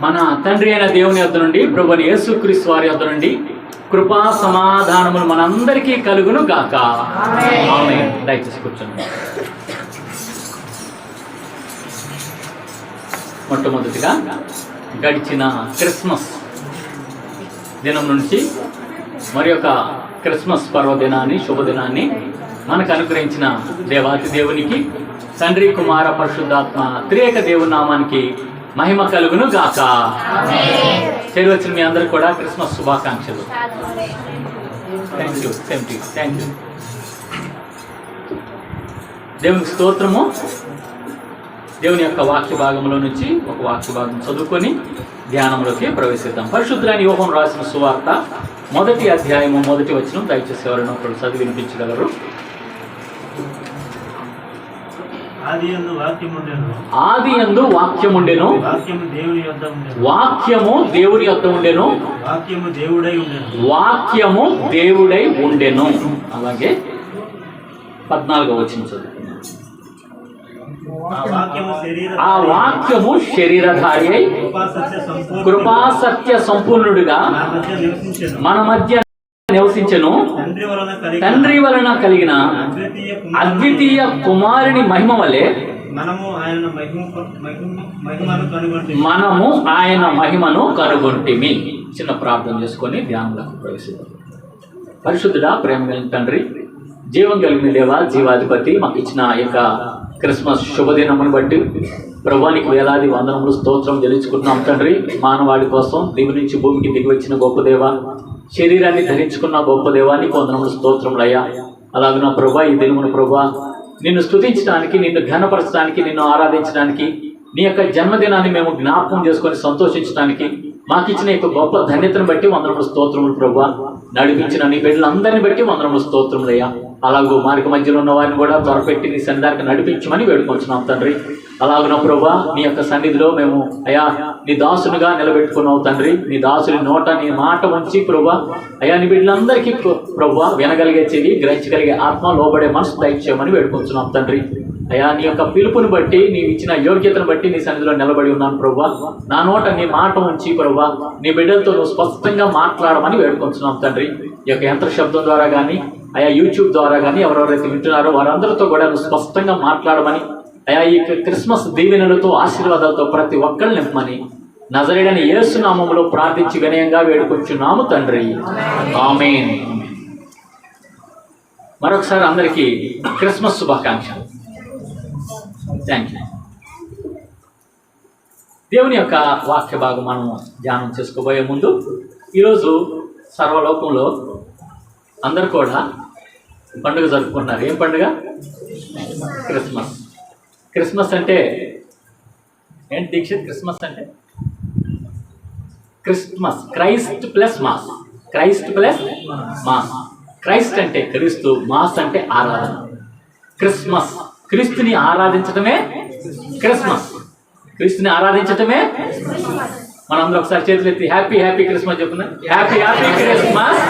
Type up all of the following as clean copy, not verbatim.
మన తండ్రి అయిన దేవుని యొద్ద నుండి ప్రభువైన యేసుక్రీస్తు వారి యొద్ద నుండి కృపా సమాధానములు మనందరికీ కలుగును గాక. ఆమేన్. దయచేసి కూర్చోండి. మొట్టమొదటిగా గడిచిన క్రిస్మస్ దినం నుంచి మరి యొక్క క్రిస్మస్ పర్వదినాన్ని, శుభదినాన్ని మనకు అనుగ్రహించిన దేవాతి దేవునికి, తండ్రి కుమార పరిశుద్ధాత్మ త్రియేక దేవుని నామానికి మహిమ కలుగును గాక. చేరి వచ్చిన మీ అందరికి కూడా క్రిస్మస్ శుభాకాంక్షలు. Thank you. దేవునికి స్తోత్రము. దేవుని యొక్క వాక్య భాగంలో నుంచి ఒక వాక్య భాగం చదువుకొని ధ్యానంలోకి ప్రవేశిద్దాం. పరిశుద్ధులైన యోహను రాసిన సువార్త 1వ అధ్యాయము 1వ వచనం దయచేసి ఎవరైనా ఒకరు చదివి వినిపించగలరు? ఆదియందు వాక్యముండెను, వాక్యము దేవుని యొద్ద ఉండెను, వాక్యము దేవుడై ఉండెను. అలాగే 14వ వచనం చదువుకున్నాం. ఆ వాక్యము శరీరధారి అయి కృపా సత్య సంపూర్ణుడిగా మన మధ్య నివసించెను. తండ్రి వలన కలిగిన అద్వితీయ కుమారుని మహిమ వలె మనము ఆయన మహిమను కనుగొంటిమి. చిన్న ప్రార్థన చేసుకొని ధ్యానంలోకి ప్రవేశిద్దాం. పరిశుద్ధుడా, ప్రేమ కలిగిన తండ్రి, జీవం కలిగిన దేవా, జీవాధిపతి, మాకు ఇచ్చిన యొక్క క్రిస్మస్ శుభదినమును బట్టి ప్రభువానికి వేలాది వందనములు, స్తోత్రం చెల్లించుకుంటున్నాం తండ్రి. మానవాళి కోసం దిగు నుంచి భూమికి దిగి వచ్చిన గొప్ప దేవ, శరీరాన్ని ధరించుకున్న గొప్ప దేవానికి వందనములు, స్తోత్రములయ్యా. అలాగే నా ప్రభా, ఈ దినమును ప్రభా నిన్ను స్తుతించడానికి, నిన్ను ఘనపరచడానికి, నిన్ను ఆరాధించడానికి, నీ యొక్క జన్మదినాన్ని మేము జ్ఞాపకం చేసుకొని సంతోషించడానికి మాకు ఇచ్చిన యొక్క గొప్ప ధన్యతను బట్టి వందనములు, స్తోత్రములు ప్రభా. నడిపించిన నీ బిడ్డలందరినీ బట్టి వందనములు, స్తోత్రములయ్యా. అలాగూ మార్గ మధ్యలో ఉన్న వారిని కూడా త్వరపెట్టి నీ సన్నిధానికి నడిపించమని వేడుకొంచున్నాం తండ్రి. అలాగున ప్రభా, నీ యొక్క సన్నిధిలో మేము అయా నీ దాసునిగా నిలబెట్టుకున్నావు తండ్రి. నీ దాసుని నోట నీ మాట ఉంచి ప్రభా అయా నీ బిడ్డలందరికీ ప్రభా వినగలిగే చెవి, గ్రహించగలిగే ఆత్మ, లోబడే మనసు దయచేయమని వేడుకొంచున్నాం తండ్రి. అయా నీ యొక్క పిలుపుని బట్టి, నీవు ఇచ్చిన యోగ్యతను బట్టి నీ సన్నిధిలో నిలబడి ఉన్నాను ప్రభా. నా నోట నీ మాట ఉంచి ప్రభా నీ బిడ్డలతో నువ్వు స్పష్టంగా మాట్లాడమని వేడుకొంచున్నాం తండ్రి. ఈ యొక్క యంత్ర శబ్దం ద్వారా కానీ, అయా యూట్యూబ్ ద్వారా కానీ ఎవరెవరైతే వింటున్నారో వారందరితో కూడా నువ్వు స్పష్టంగా మాట్లాడమని, అయా ఈ క్రిస్మస్ దీవెనలతో, ఆశీర్వాదాలతో ప్రతి ఒక్కరిని నింపమని నజరేయుడైన యేసు నామములో ప్రార్థించి వినయంగా వేడుకొంచున్నాము తండ్రి. ఆమేన్. మరొకసారి అందరికీ క్రిస్మస్ శుభాకాంక్షలు. Thank you. దేవుని యొక్క వాక్య భాగం మనం ధ్యానం చేసుకోబోయే ముందు, ఈరోజు సర్వలోకంలో అందరు కూడా పండుగ జరుపుకుంటున్నారు. ఏం పండుగ? క్రిస్మస్. క్రిస్మస్ అంటే ఏంటి దీక్షిత్? క్రిస్మస్ అంటే Christmas, Christ plus mass. Christ plus mass. Christ అంటే క్రీస్తు, మాస్ అంటే ఆరాధన. క్రిస్మస్, క్రీస్తుని ఆరాధించటమే క్రిస్మస్. క్రీస్తుని ఆరాధించటమే. మనందరూ ఒకసారి చేతులు ఎత్తి హ్యాపీ హ్యాపీ క్రిస్మస్ చెప్పుకుందాం. Happy happy Christmas,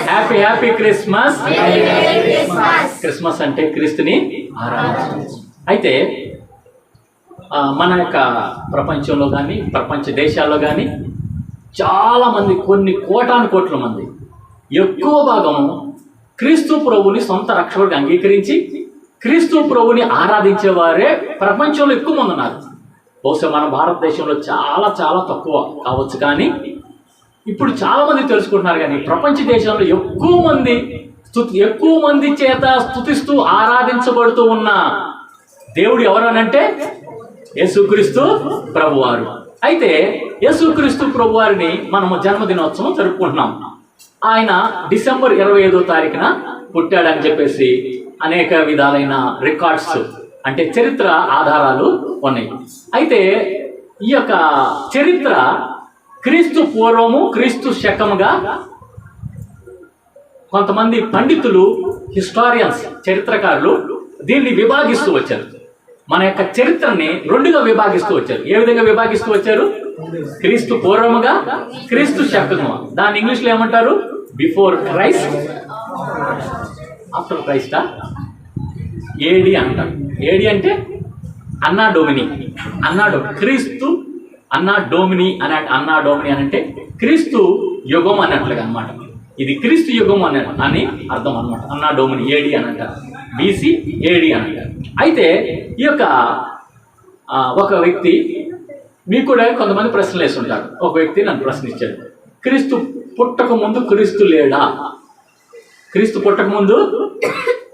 happy happy Christmas. Christmas అంటే క్రీస్తుని ఆరాధించడం. అయితే మన యొక్క ప్రపంచంలో కానీ, ప్రపంచ దేశాల్లో కానీ చాలామంది, కొన్ని కోటాను కోట్ల మంది, ఎక్కువ భాగం క్రీస్తు ప్రభువుని సొంత రక్షకుడిగా అంగీకరించి క్రీస్తు ప్రభువుని ఆరాధించేవారే ప్రపంచంలో ఎక్కువ మంది ఉన్నారు. బహుశా మన భారతదేశంలో చాలా చాలా తక్కువ కావచ్చు, కానీ ఇప్పుడు చాలా మంది తెలుసుకుంటున్నారు. కానీ ప్రపంచ దేశంలో ఎక్కువ మంది చేత స్తుతిస్తూ ఆరాధించబడుతూ ఉన్న దేవుడు ఎవరనంటే యేసుక్రీస్తు ప్రభువారు. అయితే యేసుక్రీస్తు ప్రభువారిని మనము జన్మదినోత్సవం జరుపుకుంటున్నాం. ఆయన డిసెంబర్ 25వ తారీఖున పుట్టాడని చెప్పేసి అనేక విధాలైన రికార్డ్స్, అంటే చరిత్ర ఆధారాలు ఉన్నాయి. అయితే ఈ యొక్క చరిత్ర క్రీస్తు పూర్వము, క్రీస్తు శకముగా కొంతమంది పండితులు, హిస్టారియన్స్, చరిత్రకారులు దీన్ని విభాగిస్తూ వచ్చారు. మన యొక్క చరిత్రని రెండుగా విభాగిస్తూ వచ్చారు. ఏ విధంగా విభాగిస్తూ వచ్చారు? క్రీస్తు పూర్వముగా, క్రీస్తు శకముగా. దాన్ని ఇంగ్లీష్లో ఏమంటారు? బిఫోర్ క్రైస్ట్, ఆఫ్టర్ క్రైస్టా? ఏడి అంటారు. ఏడి అంటే అన్నా డొమిని క్రీస్తు అన్నా డొమిని అని అంటే క్రీస్తు యుగం అన్నట్లుగా అనమాట. ఇది క్రీస్తు యుగం అని అర్థం అనమాట. అన్నా డొమిని ఏడి అని అంటారు, బీసీ ఏడి అని అంటారు. అయితే ఈ యొక్క ఒక వ్యక్తి, మీకు కూడా కొంతమంది ప్రశ్నలు వేస్తుంటారు. ఒక వ్యక్తి నన్ను ప్రశ్నించాడు, క్రీస్తు పుట్టక ముందు క్రీస్తు లేడా? క్రీస్తు పుట్టక ముందు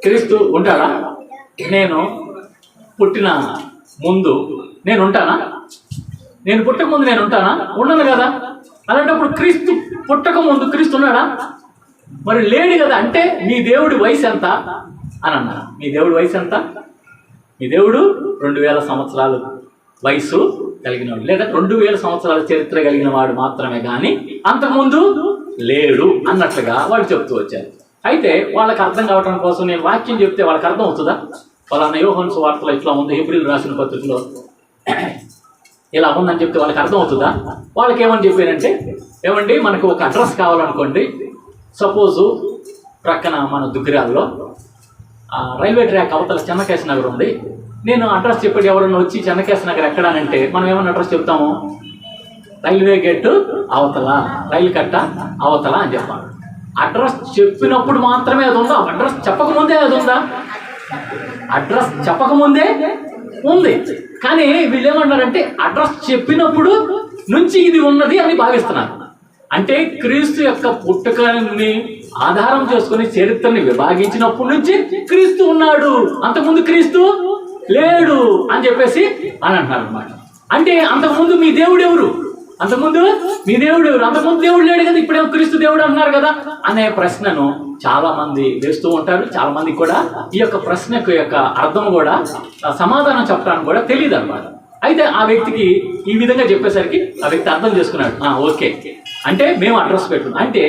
క్రీస్తు ఉంటాడా? నేను పుట్టిన ముందు నేను ఉంటానా? నేను పుట్టక ముందు నేను ఉంటానా? ఉండను కదా. అలాంటప్పుడు క్రీస్తు పుట్టక ముందు క్రీస్తు ఉన్నాడా? మరి లేడు కదా. అంటే మీ దేవుడి వయసు ఎంత అని అన్నారు. మీ దేవుడి వయసు ఎంత? మీ దేవుడు 2000 సంవత్సరాలు వయసు కలిగిన వాడు, లేదా 2000 సంవత్సరాల చరిత్ర కలిగిన వాడు మాత్రమే కానీ అంతకుముందు లేడు అన్నట్లుగా వాళ్ళు చెప్తూ వచ్చారు. అయితే వాళ్ళకి అర్థం కావటం కోసం నేను వాక్యం చెప్తే వాళ్ళకి అర్థం అవుతుందా? వాళ్ళ యోహాను సువార్తలో ఇట్లా ఉంది, హెబ్రీయులు రాసిన పత్రికలో ఇలా ఉందని చెప్తే వాళ్ళకి అర్థం అవుతుందా? వాళ్ళకి ఏమని చెప్పారంటే, ఏమండి మనకు ఒక అడ్రస్ కావాలనుకోండి, సపోజు ప్రక్కన మన దుగ్గిరాల్లో రైల్వే ట్రాక్ అవతల చెన్నకేశ నగర్ ఉంది. నేను అడ్రస్ చెప్పేది ఎవరన్నా వచ్చి చెన్నకేశ నగర్ ఎక్కడానంటే మనం ఏమన్నా అడ్రస్ చెప్తాము? రైల్వే గేటు అవతల, రైలు కట్ట అవతల అని చెప్పాలి. అడ్రస్ చెప్పినప్పుడు మాత్రమే అది ఉందా? అడ్రస్ చెప్పకముందే అది ఉందా? అడ్రస్ చెప్పకముందే ఉంది. కానీ వీళ్ళు ఏమన్నారంటే అడ్రస్ చెప్పినప్పుడు నుంచి ఇది ఉన్నది అని భావిస్తున్నారు. అంటే క్రీస్తు యొక్క పుట్టుకని ఆధారం చేసుకుని చరిత్రని విభాగించినప్పటి నుంచి క్రీస్తు ఉన్నాడు, అంతకుముందు క్రీస్తు లేడు అని చెప్పేసి అని అంటున్నారు అనమాట. అంటే అంతకుముందు మీ దేవుడు ఎవరు? అంతకుముందు మీ దేవుడు ఎవరు? అంతకుముందు దేవుడు లేడు కదా, ఇప్పుడేమో క్రీస్తు దేవుడు అంటున్నారు కదా అనే ప్రశ్నను చాలా మంది వేస్తూ ఉంటారు. చాలా మంది కూడా ఈ యొక్క ప్రశ్నకు యొక్క అర్థం కూడా, సమాధానం చెప్పడానికి కూడా తెలియదు అనమాట. అయితే ఆ వ్యక్తికి ఈ విధంగా చెప్పేసరికి ఆ వ్యక్తి అర్థం చేసుకున్నాడు, ఓకే అంటే మేము అడ్రస్ పెట్టుకున్నాం. అంటే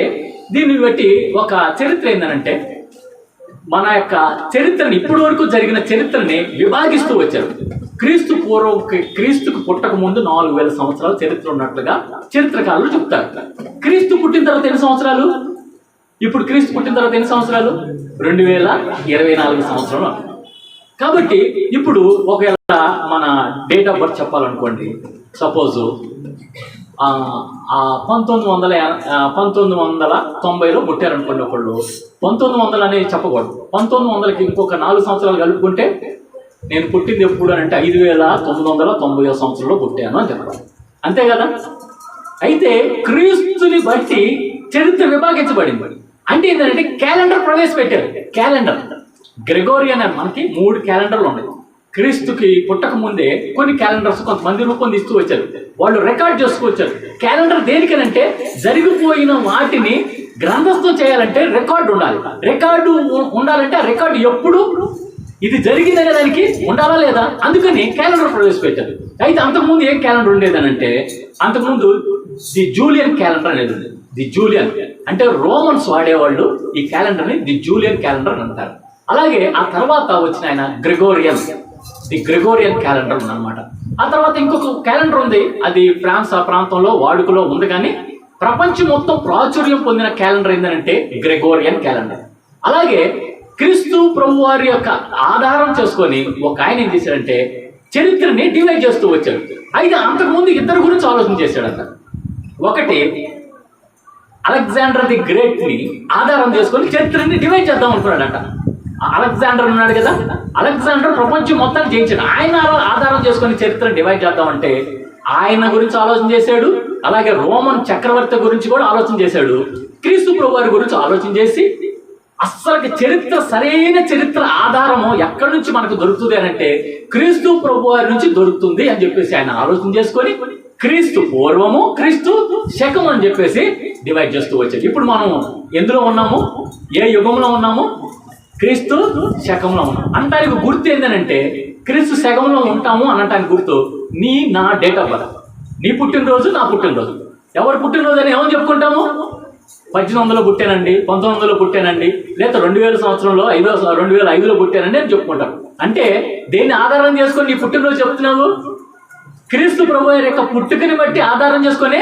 దీన్ని బట్టి ఒక చరిత్ర ఏంటంటే, మన యొక్క చరిత్రని ఇప్పటి వరకు జరిగిన చరిత్రని విభాగిస్తూ వచ్చారు. క్రీస్తుకు పుట్టక ముందు 4000 సంవత్సరాలు చరిత్ర ఉన్నట్లుగా చరిత్రకారులు చెప్తారు. క్రీస్తు పుట్టిన తర్వాత ఎన్ని సంవత్సరాలు? ఇప్పుడు క్రీస్తు పుట్టిన తర్వాత ఎన్ని సంవత్సరాలు? 2024 సంవత్సరాలు. కాబట్టి ఇప్పుడు ఒకవేళ మన డేట్ ఆఫ్ బర్త్ చెప్పాలనుకోండి, సపోజు 1990లో పుట్టారనుకోండి ఒకళ్ళు. 1900 అనేది చెప్పకూడదు. 1900కి ఇంకొక 4 సంవత్సరాలు కలుపుకుంటే నేను పుట్టింది ఎప్పుడు అని అంటే 5990 సంవత్సరంలో పుట్టాను అని చెప్పాలి. అంతే కదా. అయితే క్రీస్తుని బట్టి చరిత్ర విభాగించబడింది. అంటే ఏంటంటే క్యాలెండర్ ప్రవేశపెట్టారు. క్యాలెండర్ గ్రెగోరియన్ అని మనకి 3 క్యాలెండర్లు ఉన్నాయి. క్రీస్తుకి పుట్టక ముందే కొన్ని క్యాలెండర్స్ కొంతమంది రూపొందిస్తూ వచ్చారు. వాళ్ళు రికార్డ్ చేసుకొచ్చారు. క్యాలెండర్ దేనికనంటే జరిగిపోయిన వాటిని గ్రంథస్థం చేయాలంటే రికార్డు ఉండాలి. రికార్డు ఉండాలంటే ఆ రికార్డు ఎప్పుడు ఇది జరిగిందనే దానికి ఉండాలా లేదా, అందుకని క్యాలెండర్ ప్రవేశపెట్టారు. అయితే అంతకుముందు ఏం క్యాలెండర్ ఉండేదనంటే, అంతకుముందు ది జూలియన్ క్యాలెండర్ అనేది ఉంది. ది జూలియన్ అంటే రోమన్స్ వాడేవాళ్ళు ఈ క్యాలెండర్ని ది జూలియన్ క్యాలెండర్ అని అంటారు. అలాగే ఆ తర్వాత వచ్చిన ఆయన ది గ్రెగోరియన్ క్యాలెండర్ ఉందన్నమాట. ఆ తర్వాత ఇంకొక క్యాలెండర్ ఉంది, అది ఫ్రాన్స్ ఆ ప్రాంతంలో వాడుకలో ఉంది. కానీ ప్రపంచం మొత్తం ప్రాచుర్యం పొందిన క్యాలెండర్ ఏంటంటే గ్రెగోరియన్ క్యాలెండర్. అలాగే క్రీస్తు ప్రభు వారి యొక్క ఆధారం చేసుకొని ఒక ఆయన ఏం చేశాడంటే చరిత్రని డివైడ్ చేస్తూ వచ్చాడు. అయితే అంతకుముందు ఇద్దరు గురించి ఆలోచన చేశాడంట. ఒకటి అలెగ్జాండర్ ది గ్రేట్ ని ఆధారం చేసుకొని చరిత్రని డివైడ్ చేద్దాం అనుకున్నాడంట. అలెగ్జాండర్ ఉన్నాడు కదా, అలెగ్జాండర్ ప్రపంచం మొత్తాన్ని జయించాడు. ఆయన ఆధారం చేసుకొని చరిత్రను డివైడ్ చేద్దామంటే ఆయన గురించి ఆలోచన చేశాడు. అలాగే రోమన్ చక్రవర్తి గురించి కూడా ఆలోచన చేశాడు. క్రీస్తు ప్రభు వారి గురించి ఆలోచన చేసి అస్సలకి చరిత్ర, సరైన చరిత్ర ఆధారము ఎక్కడి నుంచి మనకు దొరుకుతుంది అని అంటే క్రీస్తు ప్రభు వారి నుంచి దొరుకుతుంది అని చెప్పేసి ఆయన ఆలోచన చేసుకొని క్రీస్తు పూర్వము, క్రీస్తు శకం అని చెప్పేసి డివైడ్ చేస్తూ వచ్చాడు. ఇప్పుడు మనం ఎందులో ఉన్నాము? ఏ యుగంలో ఉన్నాము? క్రీస్తు శకంలో ఉన్నాం. అనటానికి గుర్తు ఏంటంటే క్రీస్తు శకంలో ఉంటాము అనటానికి గుర్తు నా డేట్ ఆఫ్ బర్త్. నీ పుట్టినరోజు, నా పుట్టినరోజు. ఎవరు పుట్టినరోజు అని ఏమని చెప్పుకుంటాము? 1800లో పుట్టానండి, 1900లో పుట్టానండి, లేదా 2000 సంవత్సరంలో 2005లో పుట్టానండి అని చెప్పుకుంటాం. అంటే దేన్ని ఆధారం చేసుకొని నీ పుట్టినరోజు చెప్తున్నావు? క్రీస్తు ప్రభు యొక్క పుట్టుకని బట్టి ఆధారం చేసుకొని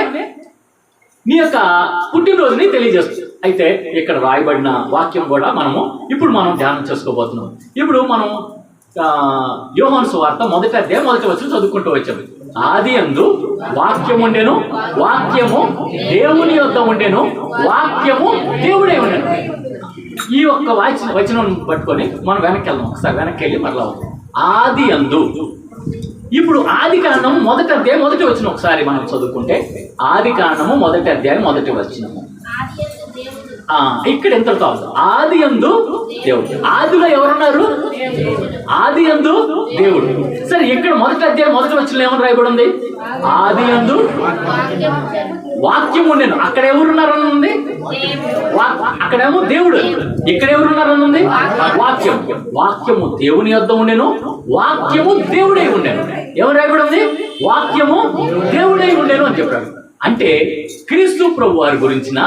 నీ యొక్క పుట్టినరోజుని తెలియజేస్తుంది. అయితే ఇక్కడ రాయబడిన వాక్యం కూడా మనం ధ్యానం చేసుకోబోతున్నాం. ఇప్పుడు మనం యోహాను సువార్త 1వ అధ్యాయం 1వ వచనం చదువుకుంటూ వచ్చాము. ఆదియందు వాక్యం ఉండెను, వాక్యము దేవుని యొద్ద ఉండెను, వాక్యము దేవుడే ఉండెను. ఈ ఒక్క వచనం పట్టుకొని మనం వెనక్కి వెళ్దాం. ఒకసారి వెనక్కి వెళ్ళి మరలా ఆదియందు. ఇప్పుడు ఆది కాండము 1వ అధ్యాయం 1వ వచనం ఒకసారి మనం చదువుకుంటే, ఆది కాండము 1వ అధ్యాయం 1వ వచనము. ఇక్కడ ఎంతతో ఆదియందు దేవుడు. ఆదిలో ఎవరున్నారు? ఆదియందు దేవుడు. సరే, ఇక్కడ 1వ అధ్యాయం 1వ వచనంలో ఏమని రాయబడి ఉంది? ఆదియందు వాక్యం ఉండేను. అక్కడ ఎవరున్నారని ఉంది? అక్కడేమో దేవుడు. ఇక్కడ ఎవరున్నారని ఉంది? వాక్యం. వాక్యము దేవుని యొద్ద ఉండెను, వాక్యము దేవుడై ఉండెను. ఎవరు రాయబడి ఉంది? వాక్యము దేవుడై ఉండెను అని చెప్పాడు. అంటే క్రీస్తు ప్రభు వారి గురించిన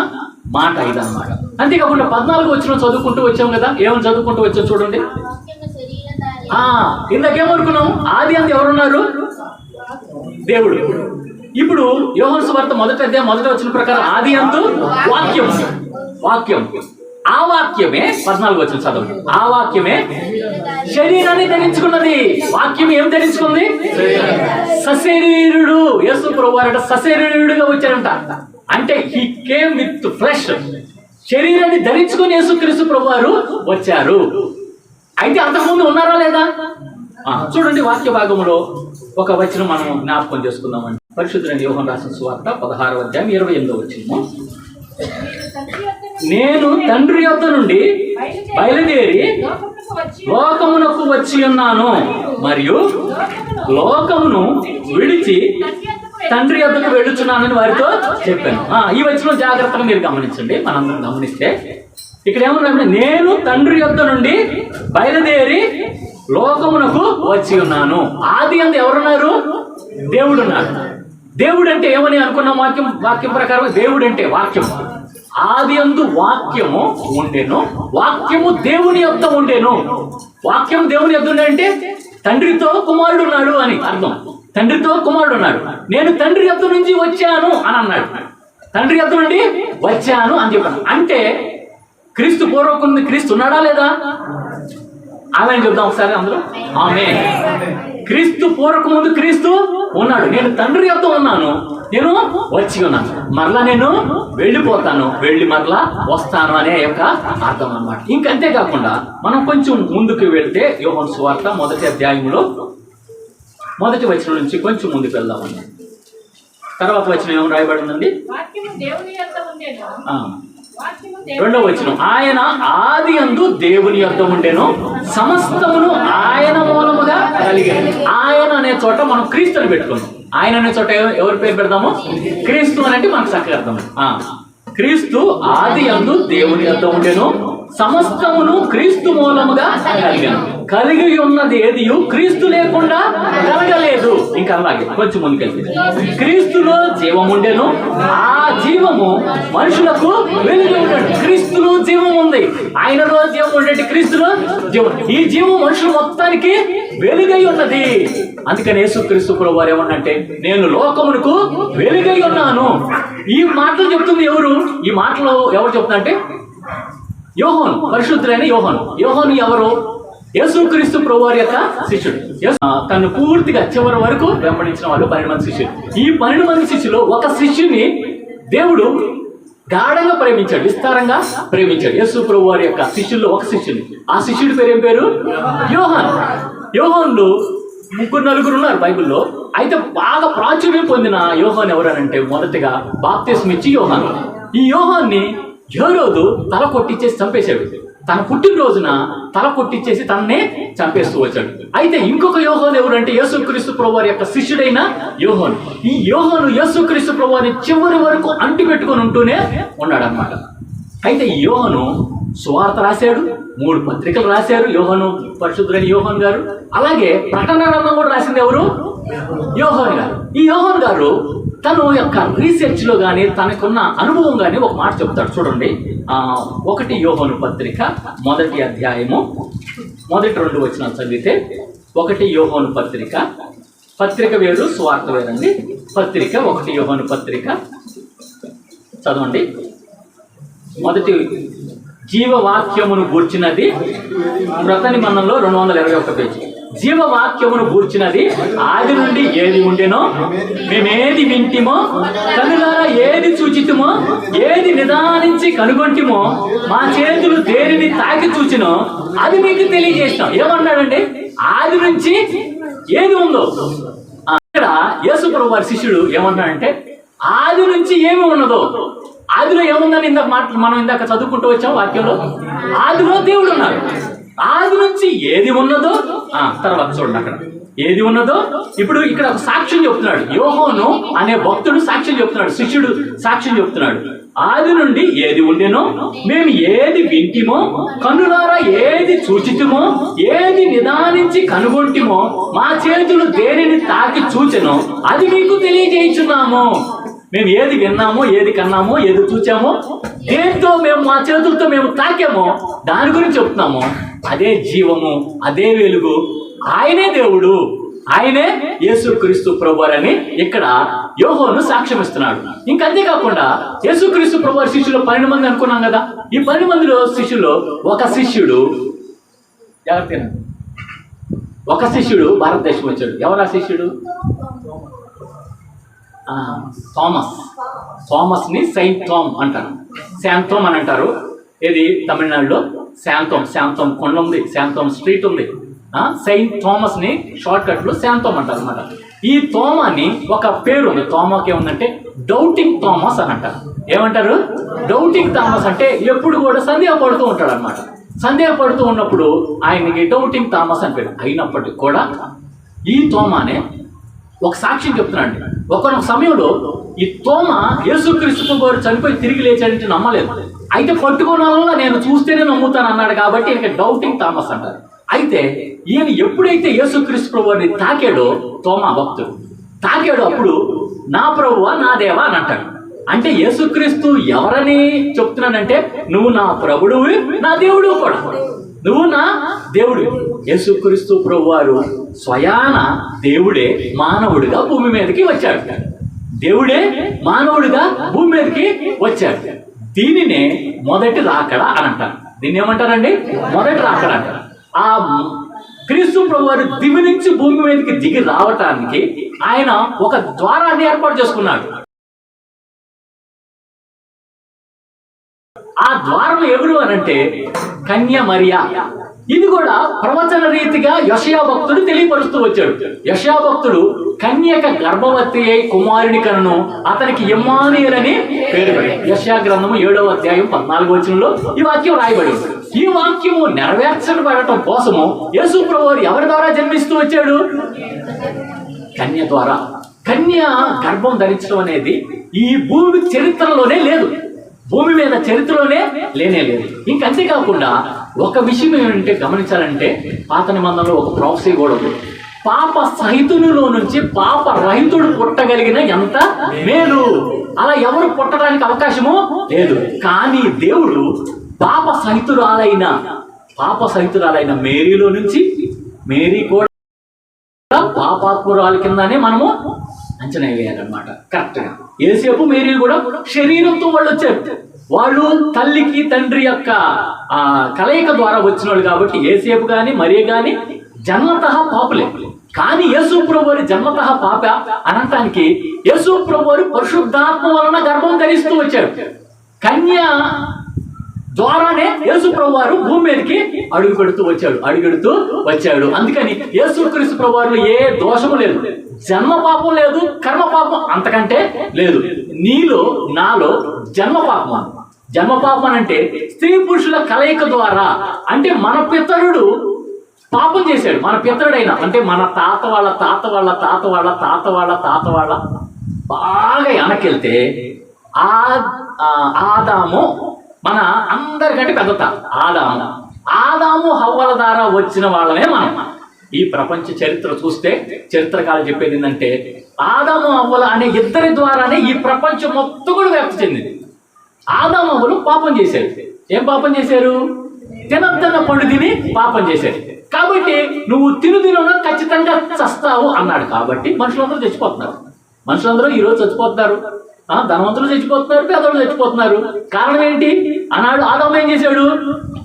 మాట ఇదన్నమాట. అంతేకాకుండా 14వ వచనం చదువుకుంటూ వచ్చాం కదా. ఏమని చదువుకుంటూ వచ్చాం చూడండి. ఇందాకేమనుకున్నాం? ఆది అంత ఎవరున్నారు? దేవుడు. ఇప్పుడు యోహాను సువార్త 1వ అధ్యాయం 1వ వచనం ప్రకారం ఆది అందు వాక్యం. వాక్యం, ఆ వాక్యమే 14వ వచనం చదవండి. ఆ వాక్యమే శరీరాన్ని ధరించుకున్నది. వాక్యం ఏం ధరించుకుంది? సశరీరుడు. యేసు ప్రభువారట సశరీరుడుగా వచ్చారంట. అంటే హీ కేమ్ విత్ ఫ్లెష్. శరీరాన్ని ధరించుకుని యేసుక్రీస్తు ప్రభువారు వచ్చారు. అయితే అంతకుముందు ఉన్నారా లేదా? చూడండి, వాక్య భాగంలో ఒక వచనం మనం జ్ఞాపకం చేసుకుందామండి. పరిశుద్ధులైన యోహాను రాసిన సువార్త 16వ అధ్యాయం 28వ వచనము. నేను తండ్రి యొద్ద నుండి బయలుదేరి లోకమునకు వచ్చి ఉన్నాను, మరియు లోకమును విడిచి తండ్రి యొద్దకు వెళ్ళుచున్నానని వారితో చెప్పాను. ఈ వచనం జాగ్రత్తగా మీరు గమనించండి. మనందరం గమనిస్తే ఇక్కడ ఏమన్నా, నేను తండ్రి యొద్ద నుండి బయలుదేరి లోకమునకు వచ్చి ఉన్నాను. ఆది అందు ఎవరున్నారు? దేవుడు ఉన్నారు. దేవుడు అంటే ఏమని అనుకున్నాం? వాక్యం ప్రకారం దేవుడు అంటే వాక్యం. ఆది అందు వాక్యము ఉండెను, వాక్యము దేవుని యొద్ద ఉండెను. వాక్యం దేవుని యొద్ద ఉండే అంటే తండ్రితో కుమారుడు ఉన్నాడు అని అర్థం. తండ్రితో కుమారుడు ఉన్నాడు. నేను తండ్రి యొద్ద నుంచి వచ్చాను అని అన్నాడు. తండ్రి యొద్ద నుండి వచ్చాను అని చెప్పాను. అంటే క్రీస్తు పూర్వకుంది క్రీస్తు ఉన్నాడా లేదా? ఆమె చెప్దాం ఒకసారి అందరూ. ఆమె క్రీస్తు పూర్వక ముందు క్రీస్తు ఉన్నాడు. నేను తండ్రి యొద్ద ఉన్నాను, నేను వచ్చి ఉన్నాను, మరలా నేను వెళ్ళిపోతాను, వెళ్ళి మరలా వస్తాను అనే యొక్క అర్థం అన్నమాట. ఇంకంతేకాకుండా మనం కొంచెం ముందుకు వెళ్తే యోహాను సువార్త 1వ అధ్యాయంలో 1వ వచనం నుంచి కొంచెం ముందుకు వెళ్దామన్నా. తర్వాత వచనం ఏమో రాయబడిందండి? 2వ వచనం, ఆయన ఆది యందు దేవుని యొద్ద ఉండెను, సమస్తమును ఆయన మూలముగా కలిగెను. ఆయన అనే చోట మనం క్రీస్తుని పెట్టుకున్నాం. ఆయన అనే చోట ఎవరి పేరు పెడదాము? క్రీస్తు అని అంటే మనకు చక్కగా అర్థం. క్రీస్తు ఆది యందు దేవుని యొద్ద ఉండెను, సమస్తమును క్రీస్తు మూలముగా కలిగెను. కలిగి ఉన్నది ఏది క్రీస్తు లేకుండా కలగలేదు. ఇంకా అలాగే కొంచెం ముందుకెళ్తే, క్రీస్తులో జీవం ఉండెను, ఆ జీవము మనుషులకు వెలుగు ఉండేది. క్రీస్తులో జీవం ఉంది, ఆయనలో జీవం ఉండేది, క్రీస్తులో జీవం. ఈ జీవం మనుషులు మొత్తానికి వెలుగై ఉన్నది. అందుకని యేసుక్రీస్తు ప్రభువు వారు ఏమన్నంటే, నేను లోకమునకు వెలుగై ఉన్నాను. ఈ మాటలు చెప్తుంది ఎవరు? ఈ మాటలు ఎవరు చెప్తుందంటే యోహాను, పరిశుద్ధులైన యోహాను. యోహాను ఎవరు? యేసుక్రీస్తు ప్రభువారి యొక్క శిష్యుడు. తను పూర్తిగా చివరి వరకు వెంబడించిన వాళ్ళు 12 మంది శిష్యులు. ఈ 12 మంది శిష్యులు ఒక శిష్యుని దేవుడు గాఢంగా ప్రేమించాడు, విస్తారంగా ప్రేమించాడు. యేసు ప్రభువారి యొక్క శిష్యుల్లో ఒక శిష్యుని. ఆ శిష్యుడి పేరు ఏం పేరు? యోహాను. యోహానులు 3-4 ఉన్నారు బైబిల్లో. అయితే బాగా ప్రాచుర్యం పొందిన యోహాను ఎవరనంటే, మొదటిగా బాప్తిస్మం ఇచ్చి యోహాను. ఈ యోహాన్ని హేరోదు తల కొట్టించేసి చంపేశాడు. తన పుట్టినరోజున తల కొట్టించేసి తననే చంపేస్తూ వచ్చాడు. అయితే ఇంకొక యోహాను ఎవరంటే యేసుక్రీస్తు ప్రభువారి యొక్క శిష్యుడైన యోహాను. ఈ యోహాను యేసుక్రీస్తు ప్రభువారిని చివరి వరకు అంటి పెట్టుకొని ఉంటూనే ఉన్నాడు అన్నమాట. అయితే ఈ యోహాను సువార్త రాశాడు, 3 పత్రికలు రాశారు యోహాను, పరిశుద్ధులైన యోహాను గారు. అలాగే ప్రకటన గ్రంథం కూడా రాసింది ఎవరు? యోహాను గారు. ఈ యోహాను గారు తను యొక్క రీసెర్చ్లో కానీ తనకున్న అనుభవం కానీ ఒక మాట చెప్తాడు. చూడండి, 1 యోహాను పత్రిక 1వ అధ్యాయము 1, 2 వచనాలు చదివితే, 1 యోహాను పత్రిక, పత్రిక వేరు స్వార్థ వేరండి. పత్రిక 1 యోహాను పత్రిక చదవండి. మొదటి జీవవాక్యమును గూర్చినది క్రొత్త నిబంధనలో 221 పేజీ. జీవవాక్యమును గూర్చినది ఆది నుండి ఏది ఉండెనో మేమేది వింటిమో కనులారా ఏది చూచితిమో ఏది నిదానించి కనుగొంటిమో మా చేతులు దేనిని తాకి చూచినో అది మీకు తెలియజేస్తాం. ఏమన్నాడండి? ఆది నుంచి ఏది ఉందో. ఇక్కడ యేసుప్రభు వారి శిష్యుడు ఏమన్నాడంటే ఆది నుంచి ఏమి ఉన్నదో, ఆదిలో ఏముందని మనం ఇందాక చదువుకుంటూ వచ్చాం వాక్యంలో. ఆదిలో దేవుడు ఉన్నారు. ఆది నుంచి ఏది ఉన్నదో తర్వాత చూడండి అక్కడ ఏది ఉన్నదో. ఇప్పుడు ఇక్కడ ఒక సాక్ష్యం చెప్తున్నాడు. యోహోను అనే భక్తుడు సాక్ష్యం చెప్తున్నాడు, శిష్యుడు సాక్ష్యం చెప్తున్నాడు. ఆది నుండి ఏది ఉండెనో మేము ఏది వింటిమో కన్నులారా ఏది చూచితిమో ఏది నిదానించి కనుగొంటిమో మా చేతులు దేనిని తాకి చూచెనో అది మీకు తెలియజేయుచున్నాము. మేము ఏది విన్నామో ఏది కన్నామో ఏది చూచామో దేంతో మేము మా చేతులతో మేము తాకామో దాని గురించి చెప్తున్నాము. అదే జీవము, అదే వెలుగు, ఆయనే దేవుడు, ఆయనే యేసుక్రీస్తు ప్రభువారు అని ఇక్కడ యోహోను సాక్ష్యం ఇస్తున్నాడు. ఇంకంతేకాకుండా యేసుక్రీస్తు ప్రభువారి శిష్యులు 12 మంది అనుకున్నాం కదా. ఈ 12 మందిలో శిష్యుల్లో ఒక శిష్యుడు భారతదేశం వచ్చాడు. ఎవరు ఆ శిష్యుడు? థామస్ని సెయింట్ థామ్ అంటారు, శాంతోమ్ అని అంటారు. ఇది తమిళనాడులో శాంతోమ్ కొండ ఉంది, శాంతోమ్ స్ట్రీట్ ఉంది. సెయింట్ థామస్ని షార్ట్ కట్లో శాంతోమ్ అంటారు అనమాట. ఈ థోమాని ఒక పేరు ఉంది. థోమాకి ఏముందంటే డౌటింగ్ థామస్ అని అంటారు. ఏమంటారు? డౌటింగ్ థామస్ అంటే ఎప్పుడు కూడా సందేహపడుతూ ఉంటాడు అనమాట. సందేహపడుతూ ఉన్నప్పుడు ఆయనకి డౌటింగ్ థామస్ అని పేరు. అయినప్పటికీ కూడా ఈ థోమానే ఒక సాక్ష్యం చెప్తున్నాడు. ఒకనొక సమయంలో ఈ తోమ యేసుక్రీస్తు వారు చనిపోయి తిరిగి లేచాడంటే నమ్మలేదు. అయితే పట్టుకోవాలన్నా నేను చూస్తేనే నమ్ముతాను అన్నాడు కాబట్టి ఈయనకి డౌటింగ్ థామస్ అంటారు. అయితే ఈయన ఎప్పుడైతే యేసుక్రీస్తు వారిని తాకాడో, తోమా భక్తుడు తాకాడో, అప్పుడు నా ప్రభువా నా దేవా అని అంటాడు. అంటే యేసుక్రీస్తు ఎవరని చెప్తున్నానంటే నువ్వు నా ప్రభువు, నా దేవుడు కూడా, నువ్వు నా దేవుడు. యేసుక్రీస్తు ప్రభువారు స్వయాన దేవుడే మానవుడిగా భూమి మీదకి వచ్చాడు. దేవుడే మానవుడిగా భూమి మీదకి వచ్చాడు. దీనినే మొదటి రాకడ అని అంటారు. దీన్ని ఏమంటారండి? మొదటి రాకడ అంటారు. ఆ క్రీస్తు ప్రభువారు దివి నుంచి భూమి మీదకి దిగి రావటానికి ఆయన ఒక ద్వారాన్ని ఏర్పాటు చేసుకున్నాడు. ఆ ద్వారం ఎవరు అనంటే కన్య మరియా. ఇది కూడా ప్రవచన రీతిగా యెషయా భక్తుడు తెలియపరుస్తూ వచ్చాడు. యెషయా భక్తుడు కన్యక గర్భవతి అయి కుమారుని కనును అతనికి ఇమ్మానుయేల్ అని పేరు పెట్టాడు. యెషయా గ్రంథము 7వ అధ్యాయం 14వ వచనంలో ఈ వాక్యం రాయబడి ఉంది. ఈ వాక్యము నెరవేర్చబడటం కోసము యేసు ప్రభువు ఎవరి ద్వారా జన్మిస్తూ వచ్చాడు? కన్య ద్వారా. కన్య గర్భం ధరించడం అనేది ఈ భూమి చరిత్రలోనే లేదు, భూమి మీద చరిత్రలోనే లేనే లేదు. ఇంకంతేకాకుండా ఒక విషయం ఏమంటే గమనించాలంటే పాత నిబంధనలో ఒక ప్రాఫెసీ కూడా ఉంది. పాప సహితునిలో నుంచి పాప రహితుడు పుట్టగలిగిన ఎంత మేలు. అలా ఎవరు పుట్టడానికి అవకాశము లేదు. కానీ దేవుడు పాప సహితురాలైన మేరీలో నుంచి, మేరీ కూడా పాపాత్మురాలు కిందనే మనము అంచనా వేయాలన్నమాట. కరెక్ట్గా యేసేపు మేరీ కూడా శరీరంతో వాళ్ళు వచ్చారు. వాళ్ళు తల్లికి తండ్రి యొక్క కలయిక ద్వారా వచ్చిన వాళ్ళు కాబట్టి యేసేపు కానీ మరియ కానీ జన్మతః పాపులే. కానీ యేసు ప్రభువారు జన్మతః పాప అనటానికి యేసు ప్రభువారు పరిశుద్ధాత్మ వలన గర్భం ధరిస్తూ వచ్చారు. కన్య ద్వారానే యేసు ప్రభువారు భూమి మీదకి అడుగుపెడుతూ వచ్చాడు. అందుకని యేసుక్రీస్తు ప్రభువారు ఏ దోషము లేదు, జన్మ పాపం లేదు, కర్మ పాపం అంతకంటే లేదు. నీలో నాలో జన్మ పాపం అంటే స్త్రీ పురుషుల కలయిక ద్వారా. అంటే మన పితరుడు పాపం చేశాడు. మన పితరుడైనా అంటే మన తాత వాళ్ళ తాత వాళ్ళ తాత వాళ్ళ తాత వాళ్ళ తాత వాళ్ళ బాగా వెనకెళ్తే ఆదాము మన అందరికంటే పెద్ద ఆదాము హవ్వల ద్వారా వచ్చిన వాళ్ళమే మనం. ఈ ప్రపంచ చరిత్ర చూస్తే చరిత్రకాలు చెప్పేది ఏంటంటే ఆదాము హవ్వల అనే ఇద్దరి ద్వారానే ఈ ప్రపంచం మొత్తం కూడా వ్యాప్తి చెందింది. ఆదాము హవ్వలు పాపం చేశారు. ఏం పాపం చేశారు? తినద్దన్న పండు తిని పాపం చేశారు. కాబట్టి నువ్వు తినుదిన ఖచ్చితంగా చస్తావు అన్నాడు. కాబట్టి మనుషులందరూ ఈరోజు చచ్చిపోతున్నారు. ధనవంతులు చచ్చిపోతున్నారు, పేదలు చచ్చిపోతున్నారు. కారణం ఏంటి? ఆనాడు ఆదాము ఏం చేశాడు?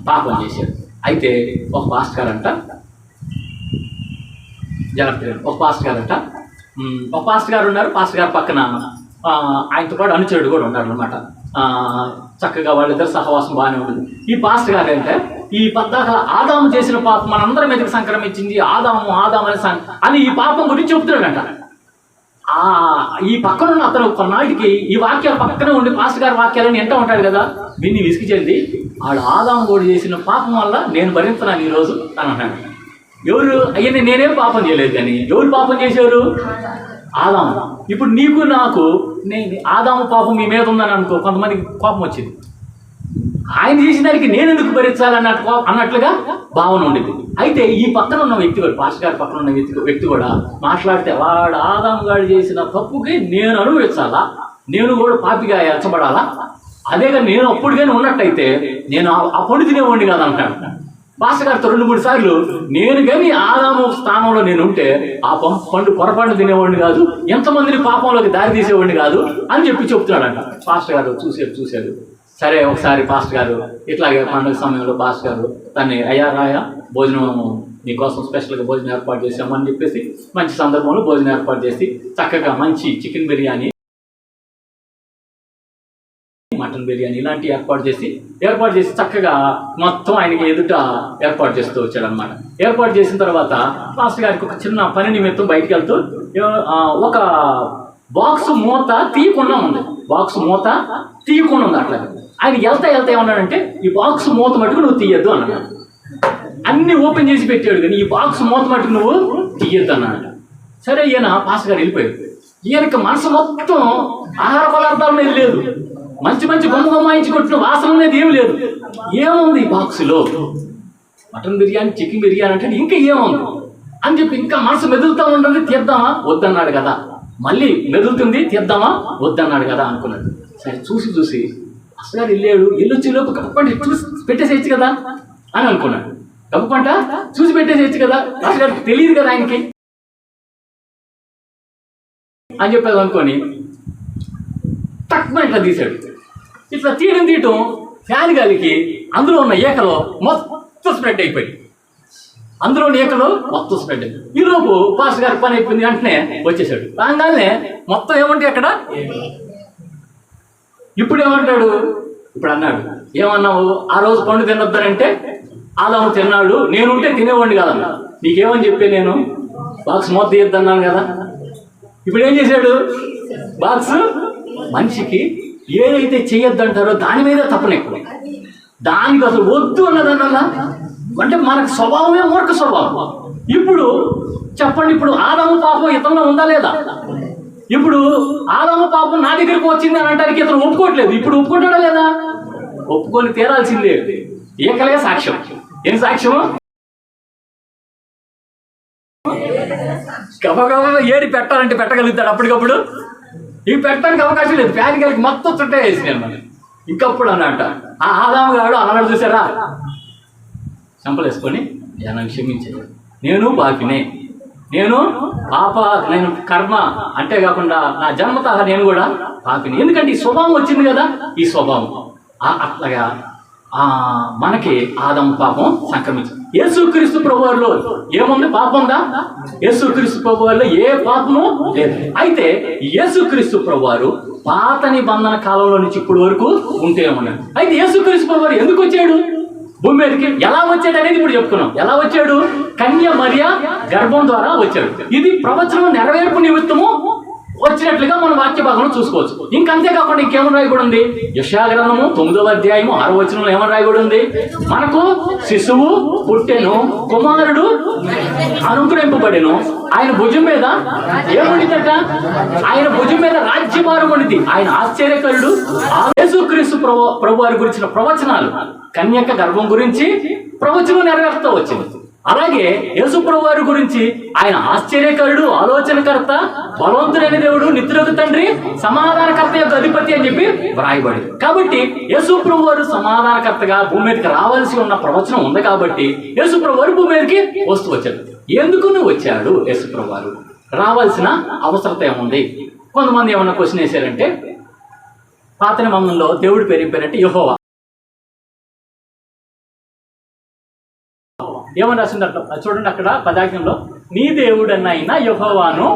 పాపం చేశాడు. అయితే ఒక పాస్టర్ అంట జాగ్రత్తగా ఒక పాస్టర్ గారు అంట, ఒక పాస్టర్ గారు ఉన్నారు. పాస్టర్ గారు పక్కన ఆయనతో పాటు అనుచరుడు కూడా ఉన్నాడు అనమాట. చక్కగా వాళ్ళిద్దరు సహవాసం బాగానే ఉంటుంది. ఈ పాస్టర్ గారు అంటే ఈ పద్దాక ఆదాము చేసిన పాపం మనందరి మీదకి సంక్రమించింది, ఆదాము అని ఈ పాపం గురించి చెప్తున్నాడంట. ఈ పక్కన ఉన్న అతను కొన్నాటికి ఈ వాక్యాలు పక్కనే ఉండి పాస్టర్ గారి వాక్యాలని ఎంట ఉంటాడు కదా, దీన్ని విసిగి చెంది వాడు ఆదాము కూడా చేసిన పాపం వల్ల నేను భరించున్నాను ఈరోజు అని అన్నాడు. ఎవరు అయ్యని నేనేం పాపం చేయలేదు, కానీ ఎవరు పాపం చేశారు? ఆదాము. ఇప్పుడు నీకు నాకు ఆదాము పాపం మీ మీద ఉందని అనుకో, కొంతమందికి కోపం వచ్చింది. ఆయన చేసిన దానికి నేను ఎందుకు భరించాలన్నట్టు అన్నట్లుగా భావన ఉండేది. అయితే ఈ పక్కన ఉన్న వ్యక్తి కూడా, పాస్టర్ గారి పక్కన ఉన్న వ్యక్తి కూడా మాట్లాడితే వాడు ఆదాము గారు చేసిన తప్పుకి నేను అనుభవించాలా, నేను కూడా పాపిగా ఎంచబడాలా, అదే కానీ నేను అప్పుడు కానీ ఉన్నట్టయితే నేను ఆ పండు తినేవాడిని కాదంటాడు. పాస్టర్ గారితో 2-3 సార్లు నేను కానీ ఆదాము స్థానంలో నేను ఉంటే ఆ పండు పొరపాటు తినేవాడిని కాదు, ఎంతమందిని పాపంలోకి దారి తీసేవాడిని కాదు అని చెప్తున్నాడంట. పాస్టర్ గారు చూశారు. సరే ఒకసారి పాస్టర్ గారు ఇట్లాగే పండుగ సమయంలో పాస్టర్ గారు తన్ని అయ్యా భోజనం నీకోసం స్పెషల్గా భోజనం ఏర్పాటు చేసామని చెప్పేసి మంచి సందర్భంలో భోజనం ఏర్పాటు చేసి చక్కగా మంచి చికెన్ బిర్యానీ, మటన్ బిర్యానీ ఇలాంటివి ఏర్పాటు చేసి చక్కగా మొత్తం ఆయనకి ఎదుట ఏర్పాటు చేస్తూ వచ్చాడనమాట. ఏర్పాటు చేసిన తర్వాత పాస్టర్ గారికి ఒక చిన్న పని నిమిత్తం బయటికి వెళ్తూ ఒక బాక్స్ మూత తీయకుండా ఉంది. అట్లా ఆయన వెళ్తా ఏమన్నాడంటే, ఈ బాక్స్ మూత మటుకు నువ్వు తీయద్దు అన్నాడు. అన్ని ఓపెన్ చేసి పెట్టాడు కానీ ఈ బాక్స్ మూత మటుకు నువ్వు తీయద్దు అన్నాడు. సరే ఈయన పాస్టర్ గారు వెళ్ళిపోయాడు. ఈయనకి మనసు మొత్తం ఆహార పదార్థాల మీద లేదు, మంచి గుమ్మగుమ్మాయించి కొట్టిన వాసన అనేది ఏమి లేదు. ఏముంది ఈ బాక్సులో? మటన్ బిర్యానీ, చికెన్ బిర్యానీ అంటే ఇంకా ఏముంది అని చెప్పి ఇంకా మనసు మెదులుతూ ఉండదు. తీద్దామా వద్దన్నాడు కదా, మళ్ళీ మెదులుతుంది తీద్దామా వద్దన్నాడు కదా అనుకున్నాడు. సరే చూసి అసలు వెళ్ళొచ్చి లోపు కప్పండి చూసి పెట్టేసేయచ్చు కదా అని అనుకున్నాడు. కప్పంట చూసి పెట్టేసేయచ్చు కదా, అసలు గారికి తెలియదు కదా ఆయనకి అని చెప్పేది అనుకొని తక్కువ ఇట్లా తీశాడు. ఇట్లా తీయటం ఫ్యాన్ గాలికి అందులో ఉన్న ఏకలో మొత్తం స్ప్రెడ్ అయిపోయి, ఈలోపు పాస్టర్ గారికి పని అయిపోయింది. వెంటనే వచ్చేసాడు. రాగానే మొత్తం ఏమంటే అక్కడ ఇప్పుడు అన్నాడు, ఏమన్నావు? ఆ రోజు పండు తినొద్దనంటే ఆదాము తిన్నాడు, నేనుంటే తినేవాడిని కాదన్నా. నీకేమని చెప్పే నేను బాక్స్ మూత తీయొద్దన్నాను కదా. ఇప్పుడు ఏం చేశాడు? బాక్స్ మనిషికి ఏదైతే చేయొద్దంటారో దాని మీద తప్పనెక్కువ, దానికి అసలు వద్దు అన్నదన్నలా. అంటే మనకు స్వభావమే మూర్ఖ స్వభావం. ఇప్పుడు చెప్పండి, ఇప్పుడు ఆదాము పాపం ఇతరులో ఉందా లేదా? ఇప్పుడు ఆదాము పాపం నా దగ్గరకు వచ్చింది అని అంటానికి ఇతను ఒప్పుకోవట్లేదు. ఇప్పుడు ఒప్పుకుంటాడా లేదా? ఒప్పుకొని తీరాల్సిందే. ఏకలే సాక్ష్యం. ఏం సాక్ష్యము? గబగబా ఏడి పెట్టాలంటే పెట్టగలుగుతాడు అప్పటికప్పుడు. ఇవి పెట్టడానికి అవకాశం లేదు. ఫ్యాన్ గారికి మొత్తం చుట్టే వేసినాను మనం. ఇంకప్పుడు అన్నట్ట ఆ ఆదాము గాడు అన్నాడు, చూసారా, చంపలేసుకొని నన్ను క్షమించాడు, నేను పాపినే, నేను కర్మ అంతేకాకుండా నా జన్మత నేను కూడా పాపిని. ఎందుకంటే ఈ స్వభావం వచ్చింది కదా, ఈ స్వభావం అట్లాగా మనకి ఆదాము పాపం సంక్రమించింది. యేసుక్రీస్తు ప్రభువారిలో ఏముంది? పాపం ఉందా? యేసుక్రీస్తు ప్రభువారిలో ఏ పాపము లేదు. అయితే యేసుక్రీస్తు ప్రభువారు పాత నిబంధన కాలంలో నుంచి ఇప్పటి వరకు ఉంటే ఉన్నాడు. అయితే యేసుక్రీస్తు ప్రభువారు ఎందుకు వచ్చాడు భూమి మీదకి? ఎలా వచ్చాడు అనేది ఇప్పుడు చెప్పుకున్నాం. ఎలా వచ్చాడు? కన్య మరియ గర్భం ద్వారా వచ్చాడు. ఇది ప్రవచనం నెరవేర్పు నిమిత్తము వచ్చినట్లుగా మనం వాక్య భాగంలో చూసుకోవచ్చు. ఇంకంతేకాకుండా ఇంకేమని రాయబడి ఉంది? యెషయా గ్రంథము 9వ అధ్యాయము 6వ వచనంలో ఏమని రాయబడి ఉంది? మనకు శిశువు పుట్టెను, కుమారుడు అనుగ్రహింపబడెను, ఆయన భుజం మీద ఏముండిదట? ఆయన భుజం మీద రాజ్యభారం ఉండింది, ఆయన ఆశ్చర్యకరుడు. యేసుక్రీస్తు ప్రభు వారి గురించిన ప్రవచనాలు, కన్యక గర్భం గురించి ప్రవచనం నెరవేరుతూ వచ్చింది. అలాగే యేసుప్రభు వారి గురించి ఆయన ఆశ్చర్యకరుడు, ఆలోచనకర్త, బలవంతుడైన దేవుడు, నిత్యులకు తండ్రి, సమాధానకర్త యొక్క అధిపతి అని చెప్పి వ్రాయబడి. కాబట్టి యేసుప్రభు వారు సమాధానకర్తగా భూమి మీదకి రావాల్సి ఉన్న ప్రవచనం ఉంది. కాబట్టి యేసుప్రభు వారు భూమి మీదకి వస్తూ వచ్చాడు. ఎందుకు వచ్చాడు యేసుప్రభు వారు? రావాల్సిన అవసరత ఏముంది? కొంతమంది ఏమన్నా క్వశ్చన్ వేశారంటే, పాత నిబంధనలో దేవుడి పేరు ఏం పేరంటే యెహోవా. ఏమని రాసిందట చూడండి, అక్కడ 10 ఆజ్ఞల్లో నీ దేవుడనైనా యెహోవాను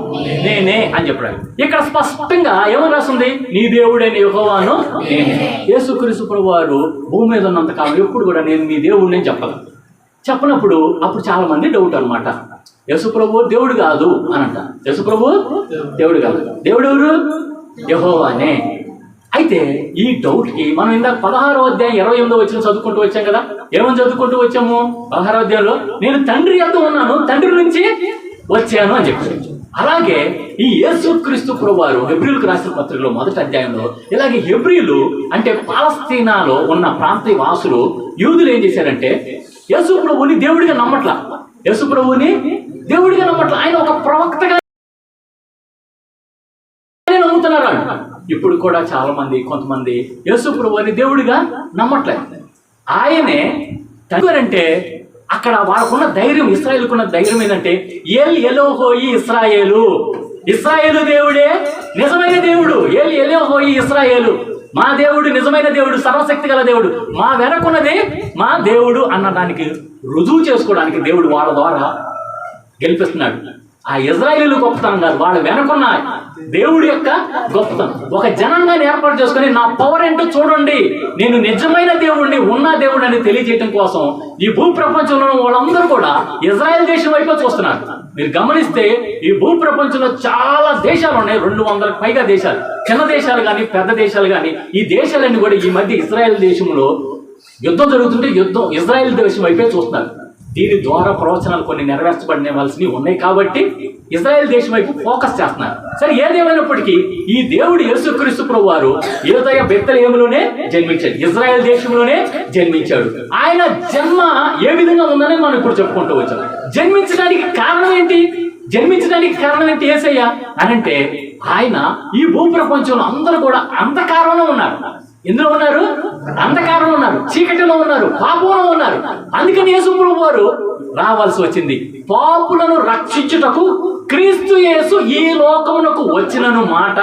నేనే అని చెప్పాడు. ఇక్కడ స్పష్టంగా ఏమని రాస్తుంది? నీ దేవుడైన యెహోవాను నేనే. యేసుక్రీస్తు ప్రభువారు భూమి మీద ఉన్నంత కాలం ఎప్పుడు కూడా నేను మీ దేవుడిని చెప్పనప్పుడు అప్పుడు చాలా మంది డౌట్ అనమాట. యేసు ప్రభు దేవుడు కాదు అని అంట. యేసు ప్రభు దేవుడు కాదు. దేవుడు ఎవరు? యెహోవానే. అయితే ఈ డౌట్కి మనం ఇందాక 16వ అధ్యాయం 28వ వచనం చదువుకుంటూ వచ్చాం కదా. ఏమని చదువుకుంటూ వచ్చాము? 16వ అధ్యాయంలో నేను తండ్రి యొద్ద ఉన్నాను, తండ్రి నుంచి వచ్చాను అని చెప్పారు. అలాగే ఈ యేసుక్రీస్తు ప్రభువారు హెబ్రీయులకు రాసిన పత్రికలో 1వ అధ్యాయంలో ఇలాగే హెబ్రీయులు అంటే పాలస్తీనాలో ఉన్న ప్రాంతీయ వాసులు యూదులు ఏం చేశారంటే యేసు ప్రభువుని దేవుడిగా నమ్మట్లా. యేసు ప్రభువుని దేవుడిగా నమ్మట్లా. ఆయన ఒక ప్రవక్తగా నమ్ముతున్నారు. ఇప్పుడు కూడా చాలా మంది కొంతమంది యేసు ప్రభువుని దేవుడిగా నమ్మట్లేదు. ఆయనే అంటే అక్కడ వాళ్ళకున్న ధైర్యం, ఇశ్రాయేలుకున్న ధైర్యం ఏంటంటే ఎల్ ఎలోహోయి ఇశ్రాయేలు, ఇశ్రాయేలు దేవుడే నిజమైన దేవుడు. ఎల్ ఎలోహోయి ఇశ్రాయేలు, మా దేవుడు నిజమైన దేవుడు, సర్వశక్తి గల దేవుడు, మా వెనకున్నది మా దేవుడు అన్నదానికి రుజువు చేసుకోవడానికి దేవుడు వాళ్ళ ద్వారా గెలిపిస్తున్నాడు. ఆ ఇజ్రాయేలు గొప్పతనం కాదు, వాళ్ళ వెనకున్న దేవుడి యొక్క గొప్పతనం. ఒక జనాంగాన్ని ఏర్పాటు చేసుకుని నా పవర్ ఏంటో చూడండి, నేను నిజమైన దేవుడిని, ఉన్న దేవుడిని అని తెలియజేయడం కోసం ఈ భూ ప్రపంచంలో వాళ్ళందరూ కూడా ఇజ్రాయెల్ దేశం వైపు చూస్తున్నారు. మీరు గమనిస్తే ఈ భూ ప్రపంచంలో చాలా దేశాలు ఉన్నాయి, 200కు పైగా దేశాలు, చిన్న దేశాలు కానీ పెద్ద దేశాలు కానీ. ఈ దేశాలన్నీ కూడా ఈ మధ్య ఇజ్రాయెల్ దేశంలో యుద్ధం జరుగుతుంటే ఇజ్రాయెల్ దేశం వైపే చూస్తున్నారు. దీని ద్వారా ప్రవచనాలు కొన్ని నెరవేర్చబడినవలసినవి ఉన్నాయి కాబట్టి ఇజ్రాయెల్ దేశం వైపు ఫోకస్ చేస్తున్నారు. సరే, ఏదేమైనప్పటికీ ఈ దేవుడు యేసుక్రీస్తు ప్రభువారు యూదయ బెత్లెహేములోనే జన్మించాడు, ఇజ్రాయెల్ దేశంలోనే జన్మించాడు. ఆయన జన్మ ఏ విధంగా ఉందని మనం ఇప్పుడు చెప్పుకుంటూ వచ్చాం. జన్మించడానికి కారణం ఏంటి యేసయ్య అనంటే ఆయన ఈ భూ ప్రపంచంలో అందరూ కూడా అంధకారంలో ఉన్నారు. ఎందులో ఉన్నారు? అంధకారంలో ఉన్నారు, చీకటిలో ఉన్నారు, పాపంలో ఉన్నారు. అందుకని యేసు ప్రభువారు రావాల్సి వచ్చింది. పాపులను రక్షించుటకు క్రీస్తు యేసు ఈ లోకమునకు వచ్చినను మాట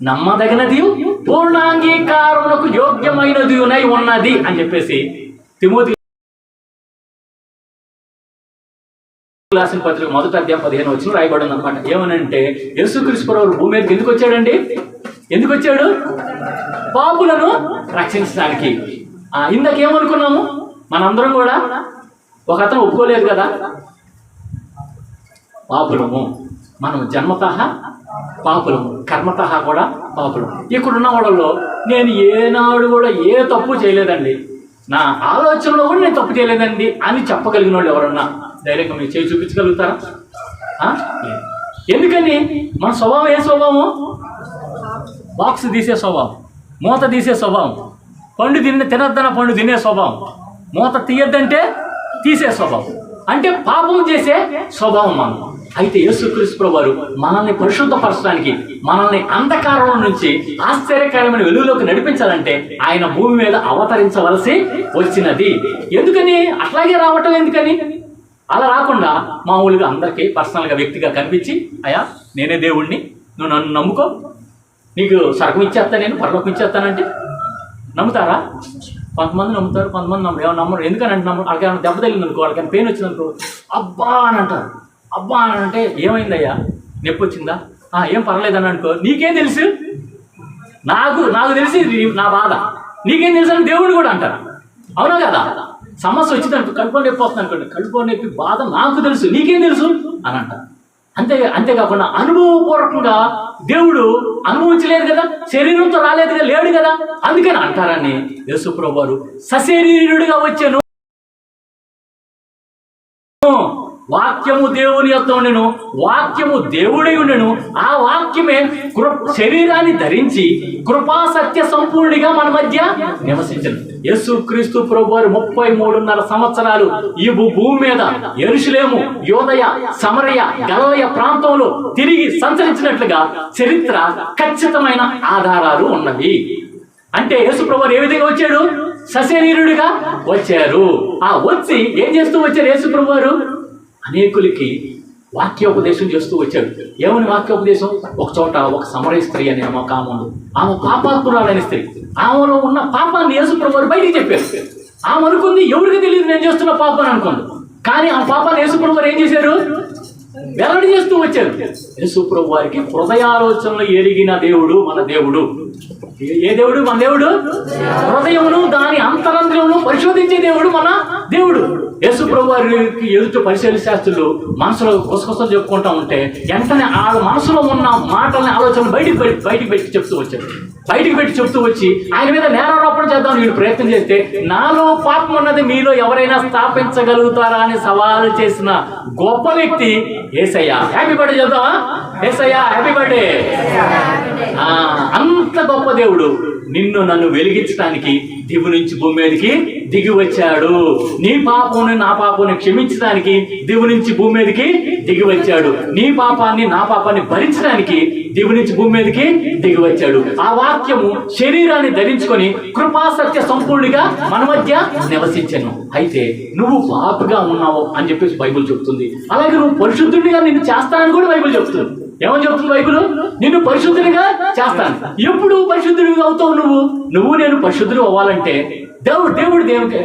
నమ్మదగినది, పూర్ణాంగీకారమునకు యోగ్యమైనది ఉన్నది అని చెప్పేసి తిమోతి రాసిన పత్రిక 1వ అధ్యాయం 15వ వచనం రాయబడింది అనమాట. ఏమనంటే యేసుక్రీస్తు ప్రభువు భూమి మీదకి ఎందుకు వచ్చాడండి? ఎందుకు వచ్చాడు? పాపులను రక్షించడానికి. ఇందాకేమనుకున్నాము? మనందరం కూడా ఒక అతను ఒప్పుకోలేదు కదా, పాపులము, మనం జన్మతః పాపులము, కర్మతః కూడా పాపులము. ఇక్కడున్న వాళ్ళలో నేను ఏనాడు కూడా ఏ తప్పు చేయలేదండి, నా ఆలోచనలో కూడా నేను తప్పు చేయలేదండి అని చెప్పగలిగిన వాళ్ళు ఎవరన్నా ధైర్యంగా మీరు చేయి చూపించగలుగుతారా? ఎందుకని? మన స్వభావం ఏ స్వభావం? బాక్స్ తీసే స్వభావం, మూత తీసే స్వభావం, పండు తినొద్దన్న పండు తినే స్వభావం, మూత తీయద్దంటే తీసే స్వభావం, అంటే పాపం చేసే స్వభావం మనం. అయితే యేసుక్రీస్తు ప్రభువారు మనల్ని పరిశుద్ధపరచడానికి, మనల్ని అంధకారం నుంచి ఆశ్చర్యకరమైన వెలుగులోకి నడిపించాలంటే ఆయన భూమి మీద అవతరించవలసి వచ్చినది. ఎందుకని? అట్లాగే రావటం ఎందుకని? అలా రాకుండా మామూలుగా అందరికీ పర్సనల్గా వ్యక్తిగా కనిపించి, అయ్యా నేనే దేవుణ్ణి, నువ్వు నన్ను నమ్ముకో, నీకు స్వర్గం ఇచ్చేస్తాను, నేను పరలోకం ఇచ్చేస్తానంటే నమ్ముతారా? కొంతమంది నమ్ముతారు, కొంతమంది నమ్మరు. ఎందుకని అంటే వాళ్ళకి ఏమైనా దెబ్బ తగిలింది అనుకో, వాళ్ళకి పెయిన్ వచ్చిందనుకో అబ్బా అని అంటారు. అబ్బా అని అంటే ఏమైందయ్యా, నొప్పి వచ్చిందా? ఏం పర్లేదని అనుకో, నీకేం తెలుసు, నాకు తెలిసి నా బాధ నీకేం తెలుసు అని దేవుడు కూడా అంటారు. అవునా కదా? సమస్య వచ్చింది అనుకో, కడుపులో నొప్పి వస్తుంది అనుకోండి, కడుపులో నొప్పి బాధ నాకు తెలుసు, నీకేం తెలుసు అని అంటారు. అంతేకాకుండా అనుభవపూర్వకంగా దేవుడు అనుభవించలేదు కదా, శరీరంతో రాలేదు కదా, లేడు కదా, అందుకని అంటారని యేసు ప్రభువారు సశరీరుడిగా వచ్చాను, వాక్యము దేవుని యొక్క ఉండెను, వాక్యము దేవుడై ఉండెను, ఆ వాక్యమే శరీరాన్ని ధరించి కృపా సత్య సంపూర్ణిగా మన మధ్య నివసించను. యేసుక్రీస్తు ప్రభువారు 33.5 సంవత్సరాలు ఈ భూమి మీద యెరూషలేము, యూదయ, సమరయ, గలిలయ ప్రాంతంలో తిరిగి సంచరించినట్లుగా చరిత్ర ఖచ్చితమైన ఆధారాలు ఉన్నవి. అంటే యేసు ప్రభువారు ఏ విధంగా వచ్చాడు? సశరీరుడిగా వచ్చారు. వచ్చి ఏం చేస్తూ వచ్చారు యేసు ప్రభువారు? అనేకులకి వాక్యోపదేశం చేస్తూ వచ్చాడు. ఏమని వాక్యోపదేశం? ఒక చోట ఒక సమరయ స్త్రీ అనే ఆమె పాపాత్మురాలైన స్త్రీ, ఆమెలో ఉన్న పాపాన్ని యేసు ప్రభువారు బయటికి చెప్పారు. ఆమె అనుకుంది ఎవరికి తెలియదు నేను చేస్తున్న పాపం అని అనుకుంది. కానీ ఆ పాపాన్ని యేసు ప్రభువారు ఏం చేశారు? వెల్లడి చేస్తూ వచ్చారు. యేసు ప్రభు వారికి హృదయాలోచనలు ఎరిగిన దేవుడు మన దేవుడు. ఏ దేవుడు? మన దేవుడు. హృదయమును దాని అంతరంగంలో పరిశోధించే దేవుడు మన దేవుడు. యేసు ప్రభు వారికి ఎదుట పరిశీలన శాస్త్రులు మనసులో గుసగుసలు చెప్పుకుంటా ఉంటే వెంటనే ఆ మనసులో ఉన్న మాటల్ని ఆలోచనలు బయటికి పెట్టి చెప్తూ వచ్చారు. బయటికి పెట్టి చెప్తూ వచ్చి ఆయన మీద నేరారోపణ చేద్దామని వీడు ప్రయత్నం చేస్తే, నాలో పాపం ఉన్నది మీలో ఎవరైనా స్థాపించగలుగుతారా అని సవాలు చేసిన గొప్ప వ్యక్తి యేసయ్య. హ్యాపీ బర్త్డే చెప్దామా? యేసయ్య హ్యాపీ బర్త్డే. అంత గొప్ప దేవుడు నిన్ను నన్ను వెలిగించడానికి దిగు నుంచి భూమి మీదకి దిగి వచ్చాడు. నీ పాపముని నా పాపాన్ని క్షమించడానికి దిగు నుంచి భూమి మీదకి దిగి వచ్చాడు. నీ పాపాన్ని నా పాపాన్ని భరించడానికి దిగు నుంచి భూమి మీదకి దిగి వచ్చాడు. ఆ వాక్యము శరీరాన్ని ధరించుకొని కృపా సత్య సంపూర్ణిగా మన మధ్య నివసించను. అయితే నువ్వు పాపిగా ఉన్నావు అని చెప్పేసి బైబిల్ చెప్తుంది. అలాగే నువ్వు పరిశుద్ధుడిగా నిన్ను చేస్తానని కూడా బైబిల్ చెప్తుంది. ఏమని చెప్తుంది బైబిల్? నిన్ను పరిశుద్ధుడిగా చేస్తాను. ఎప్పుడు పరిశుద్ధుడిగా అవుతావు నువ్వు? నేను పరిశుద్ధుడు అవ్వాలంటే దేవుడికి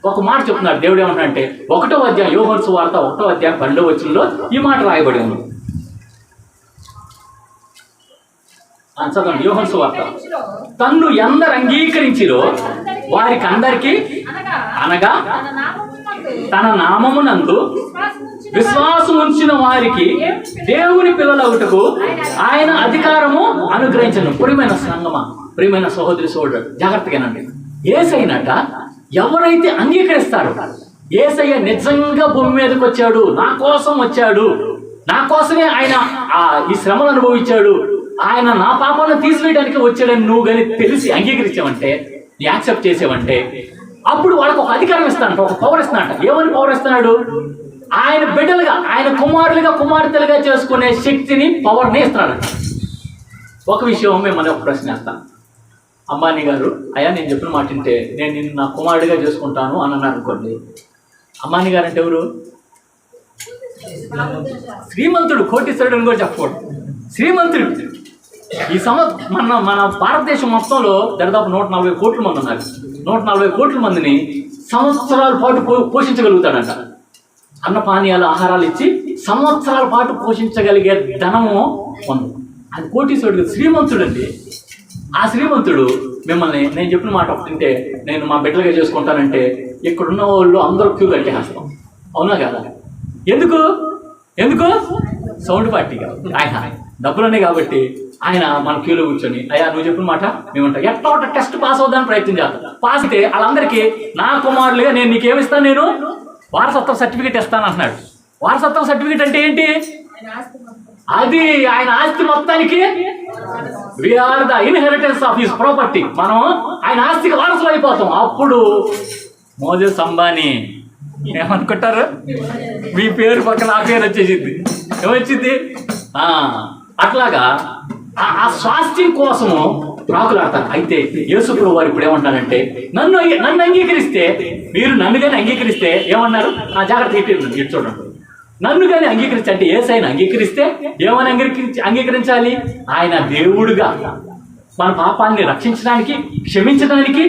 ఒక మాట చెప్తున్నాడు. దేవుడు ఏమంటాడంటే 1వ అధ్యాయం యోహాను సువార్త 1వ అధ్యాయం 12వ వచనంలో ఈ మాట రాయబడి ఉంది. చదవండి. యోహాను సువార్త. తన్ను ఎందరు అంగీకరించిరో వారికి అందరికీ అనగా తన నామమునందు విశ్వాసం ఉంచిన వారికి దేవుని పిల్లలవుటకు ఆయన అధికారము అనుగ్రహించను. ప్రియమైన సంగమా, ప్రియమైన సహోదరి సోదరుడు, జాగ్రత్తగానండి. యేసయ్యనట ఎవరైతే అంగీకరిస్తారో, యేసయ్య నిజంగా భూమి మీదకి వచ్చాడు, నా కోసం వచ్చాడు, నా కోసమే ఆయన ఈ శ్రమను అనుభవించాడు, ఆయన నా పాపాలను తీసివేయడానికి వచ్చాడని నువ్వు కానీ తెలిసి అంగీకరించావంటే, యాక్సెప్ట్ చేసావంటే, అప్పుడు వాళ్ళకు ఒక అధికారం ఇస్తానంట, ఒక పవర్ ఇస్తానంట. ఏమని పవర్ ఇస్తున్నాడు? ఆయన బిడ్డలుగా, ఆయన కుమారులుగా కుమార్తెలుగా చేసుకునే శక్తిని, పవర్ని ఇస్తున్నాడు. ఒక విషయం మిమ్మల్ని ఒక ప్రశ్న వేస్తాను. అంబానీ గారు, అయ్యా నేను చెప్పిన మాట వింటే నేను నిన్ను నా కుమారుడిగా చేసుకుంటాను అని అన్నారు అనుకోండి. అంబానీ గారు అంటే ఎవరు? శ్రీమంతుడు, కోటీశ్వరుడు అని కూడా చెప్పకూడదు, శ్రీమంతుడు. ఈ మన భారతదేశం మొత్తంలో దాదాపు 140 కోట్ల మంది ఉన్నారు. 140 కోట్ల మందిని సంవత్సరాల పాటు పోషించగలుగుతాడంట. అన్నపానీయాలు, ఆహారాలు ఇచ్చి సంవత్సరాల పాటు పోషించగలిగే ధనము ఉంది. అది కోటీశ్వరుడు, శ్రీమంతుడు అండి. ఆ శ్రీమంతుడు మిమ్మల్ని నేను చెప్పిన మాట తింటే నేను మా బిడ్డలుగా చేసుకుంటానంటే ఇక్కడున్న వాళ్ళు అందరూ క్యూ కట్టేస్తాం. అవునా కదా? ఎందుకు సౌండ్ పార్టీగా ఆయన డబ్బులనే కాబట్టి ఆయన మన క్యూలో కూర్చొని, అయ్యా నువ్వు చెప్పిన మాట మేమంటాం, ఎట్లా టెస్ట్ పాస్ అవుదాని ప్రయత్నం చేస్తాం. పాస్ అయితే వాళ్ళందరికీ నా కుమారులుగా నేను నీకేమిస్తాను, నేను వారసత్వ సర్టిఫికేట్ ఇస్తాను అంటున్నాడు. వారసత్వ సర్టిఫికేట్ అంటే ఏంటి? అది ఆయన ఆస్తి మొత్తానికి we are the inheritance of his property. మనం ఆయన ఆస్తికి వారసులు అయిపోతాం. అప్పుడు మోజెస్ అంబానీ ఏమనుకుంటారు? మీ పేరు పక్కన ఆ పేరు వచ్చేసింది. ఏమొచ్చింది? అట్లాగా ఆ స్వాస్థ్యం కోసము ప్రాకులాడతారు. అయితే యేసు ప్రభు వారు ఇప్పుడు ఏమంటారంటే, నన్ను అంగీకరిస్తే, మీరు నన్ను కానీ అంగీకరిస్తే ఏమన్నారు? జాగ్రత్త ఇటు చూడండి. నన్ను కానీ అంగీకరిస్తే అంటే యేసయ్యను అంగీకరిస్తే ఏమని అంగీకరించాలి? ఆయన దేవుడుగా మన పాపాన్ని రక్షించడానికి, క్షమించడానికి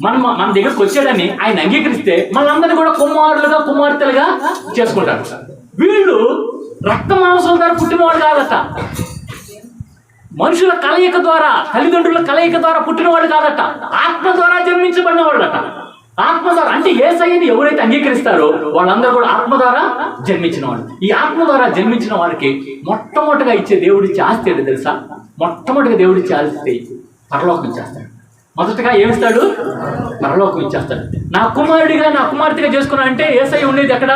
మన దగ్గరకు వచ్చాడని ఆయన అంగీకరిస్తే మనందరినీ కూడా కుమారులుగా కుమార్తెలుగా చేసుకుంటారు. వీళ్ళు రక్త మాంసం ద్వారా పుట్టినవాడు కాదట, మనుషుల కలయిక ద్వారా, తల్లిదండ్రుల కలయిక ద్వారా పుట్టినవాడు కాదట, ఆత్మ ద్వారా జన్మించబడిన వాళ్ళట. ఆత్మ ద్వారా అంటే యేసయ్యని ఎవరైతే అంగీకరిస్తారో వాళ్ళందరూ కూడా ఆత్మ ద్వారా జన్మించిన వాళ్ళు. ఈ ఆత్మ ద్వారా జన్మించిన వారికి మొట్టమొదటిగా ఇచ్చే దేవుడిచ్చే ఆస్తి ఏంటో తెలుసా? మొట్టమొదటిగా దేవుడిచ్చే ఆస్తి పరలోకం ఇచ్చేస్తాడు. మొదటగా ఏమిస్తాడు? పరలోకం ఇచ్చేస్తాడు. నా కుమారుడిగా నా కుమార్తెగా చేసుకున్నా అంటే యేసయ్య ఉండేది ఎక్కడ?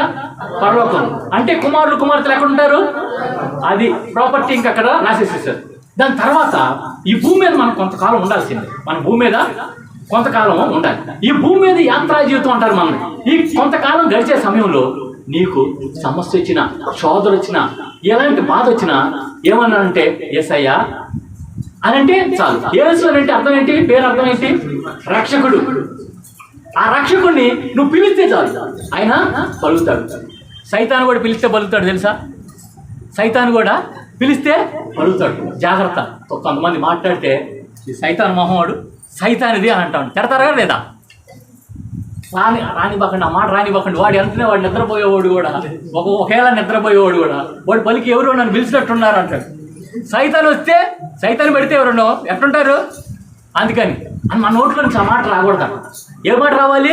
పరలోకం. అంటే కుమారులు కుమార్తెలు ఎక్కడ ఉంటారు? అది ప్రాపర్టీ ఇంకా అక్కడ రాసేసేసారు. దాని తర్వాత ఈ భూమి మీద మనం కొంతకాలం ఉండాల్సిందే. మన భూమి మీద కొంతకాలం ఉండాలి. ఈ భూమి మీద యాత్రా జీవితం అంటారు మనం. ఈ కొంతకాలం గడిచే సమయంలో నీకు సమస్య వచ్చినా, శోధన వచ్చినా, ఎలాంటి బాధ వచ్చినా ఏమన్నానంటే యేసయ్య అని అంటే చాలు. యేసు అని అంటే అర్థం ఏంటి? పేరు అర్థం ఏంటి? రక్షకుడు. ఆ రక్షకుడిని నువ్వు పిలిస్తే చాలు, ఆయన పలుకుతాడు. సైతాను కూడా పిలిస్తే పలుకుతాడు తెలుసా? సైతాను కూడా పిలిస్తే పలుకుతాడు. జాగ్రత్త. కొంతమంది మాట్లాడితే ఈ సైతాన్ మొహంవాడు, సైతానిది అని అంటాడు. తిడతారా లేదా? రానివ్వకండి, ఆ మాట రానివ్వకండి. వాడు వెంటనే వాడు నిద్రపోయేవాడు కూడా, ఒకేళ నిద్రపోయేవాడు కూడా వాడు పలికి ఎవరో నన్ను పిలిచినట్టున్నారు అంటాడు. సైతాన్ వస్తే సైతాన్ పెడితే ఎవరున్నో ఎట్లుంటారు. అందుకని మన నోట్లో నుంచి ఆ మాట రాకూడదు. ఏ మాట రావాలి?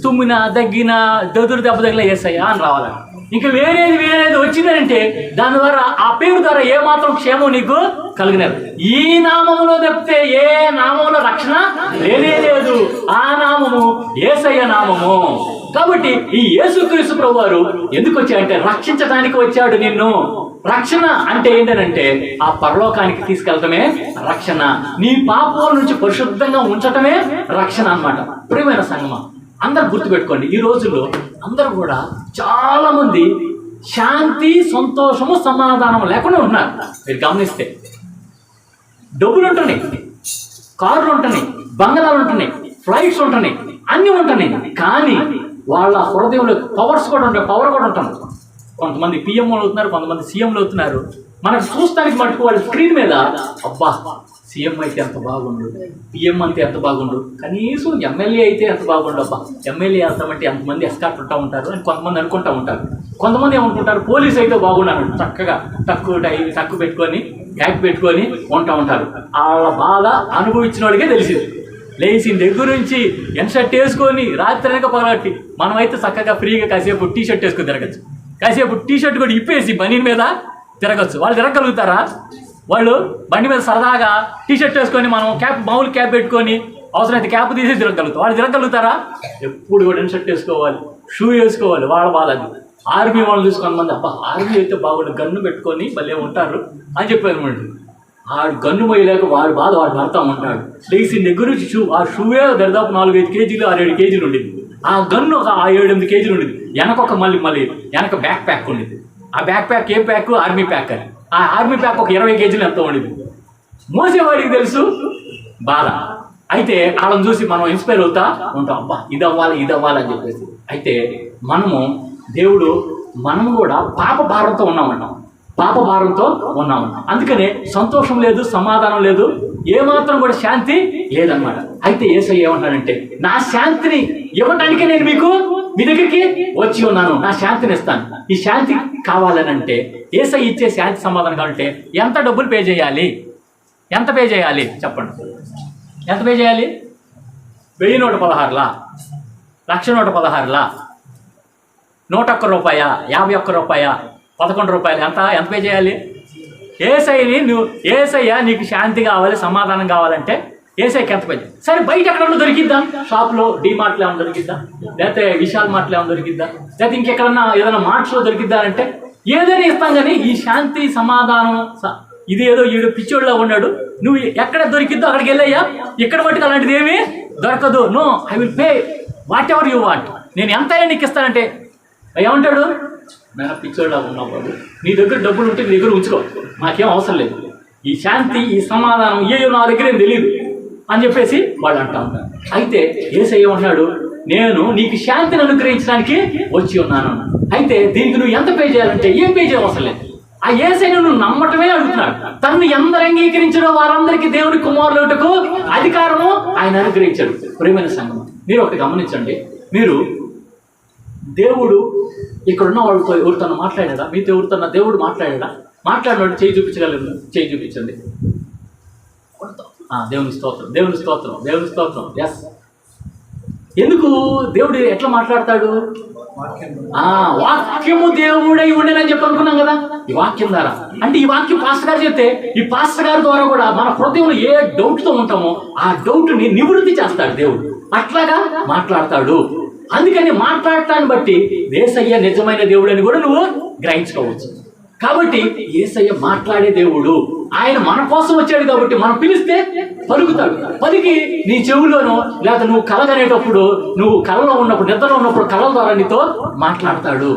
తుమ్మిన దగ్గిన దెదురు దెబ్బ తగిన యేసయ్యా అని రావాలి. ఇంకా వేరేది వచ్చిందంటే దాని ద్వారా ఆ పేరు ద్వారా ఏమాత్రం క్షేమం నీకు కలిగినారు. ఈ నామములో తప్పితే ఏ నామంలో రక్షణ లేదు. ఆ నామము యేసయ్య నామము. కాబట్టి ఈ యేసుక్రీస్తు ప్రభువారు ఎందుకు వచ్చాడంటే రక్షించడానికి వచ్చాడు నిన్ను. రక్షణ అంటే ఏంటంటే ఆ పరలోకానికి తీసుకెళ్తమే రక్షణ. నీ పాపాల నుంచి పరిశుద్ధంగా ఉంచటమే రక్షణ అన్నమాట. ప్రియమైన సంగమా, అందరు గుర్తుపెట్టుకోండి, ఈ రోజుల్లో అందరూ కూడా చాలా మంది శాంతి, సంతోషము, సమాధానం లేకుండా ఉన్నారు. మీరు గమనిస్తే డబ్బులు ఉంటున్నాయి, కార్లు ఉంటున్నాయి, బంగళాలు ఉంటున్నాయి, ఫ్లైట్స్ ఉంటున్నాయి, అన్నీ ఉంటున్నాయి. కానీ వాళ్ళ హృదయంలో పవర్ కూడా ఉంటుంది. కొంతమంది పిఎంలు అవుతున్నారు, కొంతమంది సీఎంలు అవుతున్నారు. మనకు చూస్తానికి మటుకు వాళ్ళ స్క్రీన్ మీద అబ్బా సీఎం అయితే ఎంత బాగుండు, పిఎం అంటే ఎంత బాగుండు, కనీసం ఎమ్మెల్యే అయితే ఎంత బాగుండు, అబ్బా ఎమ్మెల్యే అంతమంటే ఎంతమంది ఎస్కార్ట్ ఉంటా ఉంటారు అని కొంతమంది అనుకుంటా ఉంటారు. కొంతమంది ఏమనుకుంటారు, పోలీస్ అయితే బాగున్నాడు, చక్కగా టక్కు పెట్టుకొని క్యాప్ పెట్టుకొని ఉంటా ఉంటారు. వాళ్ళ బాధ అనుభవించిన వాడికే తెలిసింది. లేచిన దగ్గర నుంచి ఎన్షర్ట్ వేసుకొని రాత్రి అనక పగలట్టి మనమైతే చక్కగా ఫ్రీగా కాసేపు టీ షర్ట్ వేసుకొని తిరగచ్చు. కాసేపు టీ షర్ట్ కూడా ఇప్పేసి బనీన్ మీద తిరగచ్చు. వాళ్ళు తిరగలుగుతారా? వాళ్ళు బండి మీద సరదాగా టీ షర్ట్ వేసుకొని మనం మామూలు క్యాప్ పెట్టుకొని అవసరమైతే క్యాప్ తీసి తిరగలుగుతాం. వాళ్ళు తిరగలుగుతారా? ఎప్పుడు కూడా షర్ట్ వేసుకోవాలి, షూ వేసుకోవాలి. వాళ్ళ బాధ అది. ఆర్మీ వాళ్ళు చూసుకున్న మంది అబ్బా ఆర్మీ అయితే బాగుండు, గన్ను పెట్టుకొని భలే ఉంటారు అని చెప్పారు. ఆ గన్ను మొయ్యలేక వాడు బాధ వాడు పడతా ఉంటాడు. లేచిన దగ్గర నుంచి ఆ షూవే దాదాపు 4-5 కేజీలు 6-7 కేజీలు ఉండేది. ఆ గన్ను ఒక 7-8 కేజీలు ఉండేది. వెనకొక మళ్ళీ వెనక బ్యాక్ ప్యాక్ ఉండేది. ఆ బ్యాక్ ప్యాక్ ఏం ప్యాక్? ఆర్మీ ప్యాక్ అని. ఆ ఆర్మీ ప్యాక్ ఒక 20 కేజీలు ఎంత ఉండేది. మోసేవాడికి తెలుసు బాధ. అయితే వాళ్ళని చూసి మనం ఇన్స్పైర్ అవుతా ఉంటాం, అబ్బా ఇది అవ్వాలి అని చెప్పేసి. అయితే మనము కూడా పాప భారంతో ఉన్నాము. అందుకనే సంతోషం లేదు, సమాధానం లేదు, ఏమాత్రం కూడా శాంతి లేదన్నమాట. అయితే యేసయ్య ఏమన్నాడంటే నా శాంతిని ఇవ్వటానికే నేను మీ దగ్గరికి వచ్చి ఉన్నాను, నా శాంతిని ఇస్తాను. ఈ శాంతి కావాలనంటే యేసయ్య ఇచ్చే శాంతి సమాధానం కావాలంటే ఎంత డబ్బులు పే చేయాలి? చెప్పండి. ఎంత పే చేయాలి? 1000 నోట 16లా, 1,00,000 నోట 16లా, 101 రూపాయ, 51 రూపాయ, 11 రూపాయలు, ఎంత పే చేయాలి? యేసయ్య నీకు శాంతి కావాలి, సమాధానం కావాలంటే యేసయ్యకి ఎంత పే చేయాలి? సరే బయట ఎక్కడన్నా దొరికిద్దా? షాప్లో డీమార్ట్లో ఏమైనా దొరికిద్దా? లేకపోతే విశాల్ మార్ట్లో ఏమైనా దొరికిద్దా? లేకపోతే ఇంకెక్కడన్నా ఏదైనా మార్ట్స్లో దొరికిద్దా అంటే ఏదైనా ఇస్తాం. కానీ ఈ శాంతి సమాధానం ఇది ఏదో ఈడు పిచ్చోళ్ళలో ఉన్నాడు, నువ్వు ఎక్కడ దొరికిద్దో అక్కడికి వెళ్ళయ్యా, ఇక్కడ మట్టుకు అలాంటిది ఏమీ దొరకదు. No, I will pay whatever you want. నేను ఎంత నీకు ఇస్తానంటే ఏమంటాడు? నేను పిచ్చోళ్ళ ఉన్నప్పుడు నీ దగ్గర డబ్బులు ఉంటే నీ దగ్గర ఉంచుకో, నాకేం అవసరం లేదు. ఈ శాంతి, ఈ సమాధానం నా దగ్గర ఏం తెలియదు అని చెప్పేసి వాళ్ళు అంటా ఉంటారు. అయితే యేసయ్య ఏమన్నాడు? నేను నీకు శాంతిని అనుగ్రహించడానికి వచ్చి ఉన్నాను. అయితే దీనికి నువ్వు ఎంత పే చేయాలంటే ఏం పే చేయవసరం లేదు. ఆ యేసయ్యను నువ్వు నమ్మటమే అడుగుతున్నాడు. తనను ఎందరు అంగీకరించడో వారందరికీ దేవుని కుమారులకు అధికారము ఆయన అనుగ్రహించాడు. ప్రియమైన సంగమం, మీరు ఒకటి గమనించండి. మీరు దేవుడు ఇక్కడున్న వాళ్ళతో ఎవరితో మాట్లాడాడా? మీతో ఎవరితో దేవుడు మాట్లాడాడా? మాట్లాడినోడు చేయి చూపించగలరు? చేయి చూపించండి. దేవుని స్తోత్రం. ఎస్. ఎందుకు దేవుడు ఎట్లా మాట్లాడతాడు? వాక్యము దేవుడై ఉండేనని చెప్పి అనుకున్నాం కదా. ఈ వాక్యం ద్వారా అంటే ఈ వాక్యం పాస్టర్ గారు చెప్తే ఈ పాస్టర్ గారి ద్వారా కూడా మన హృదయంలో ఏ డౌట్తో ఉంటామో ఆ డౌట్ని నివృత్తి చేస్తాడు దేవుడు. అట్లాగా మాట్లాడతాడు. అందుకని మాట్లాడటాన్ని బట్టి యేసయ్య నిజమైన దేవుడు అని కూడా నువ్వు గ్రహించుకోవచ్చు. కాబట్టి యేసయ్య మాట్లాడే దేవుడు. ఆయన మన కోసం వచ్చాడు కాబట్టి మనం పిలిస్తే పలుకుతాడు. పలికి నీ చెవులోనో లేదా నువ్వు కలగనేటప్పుడు, నువ్వు కలలో ఉన్నప్పుడు, నిద్రలో ఉన్నప్పుడు కళల ద్వారా నీతో మాట్లాడతాడు.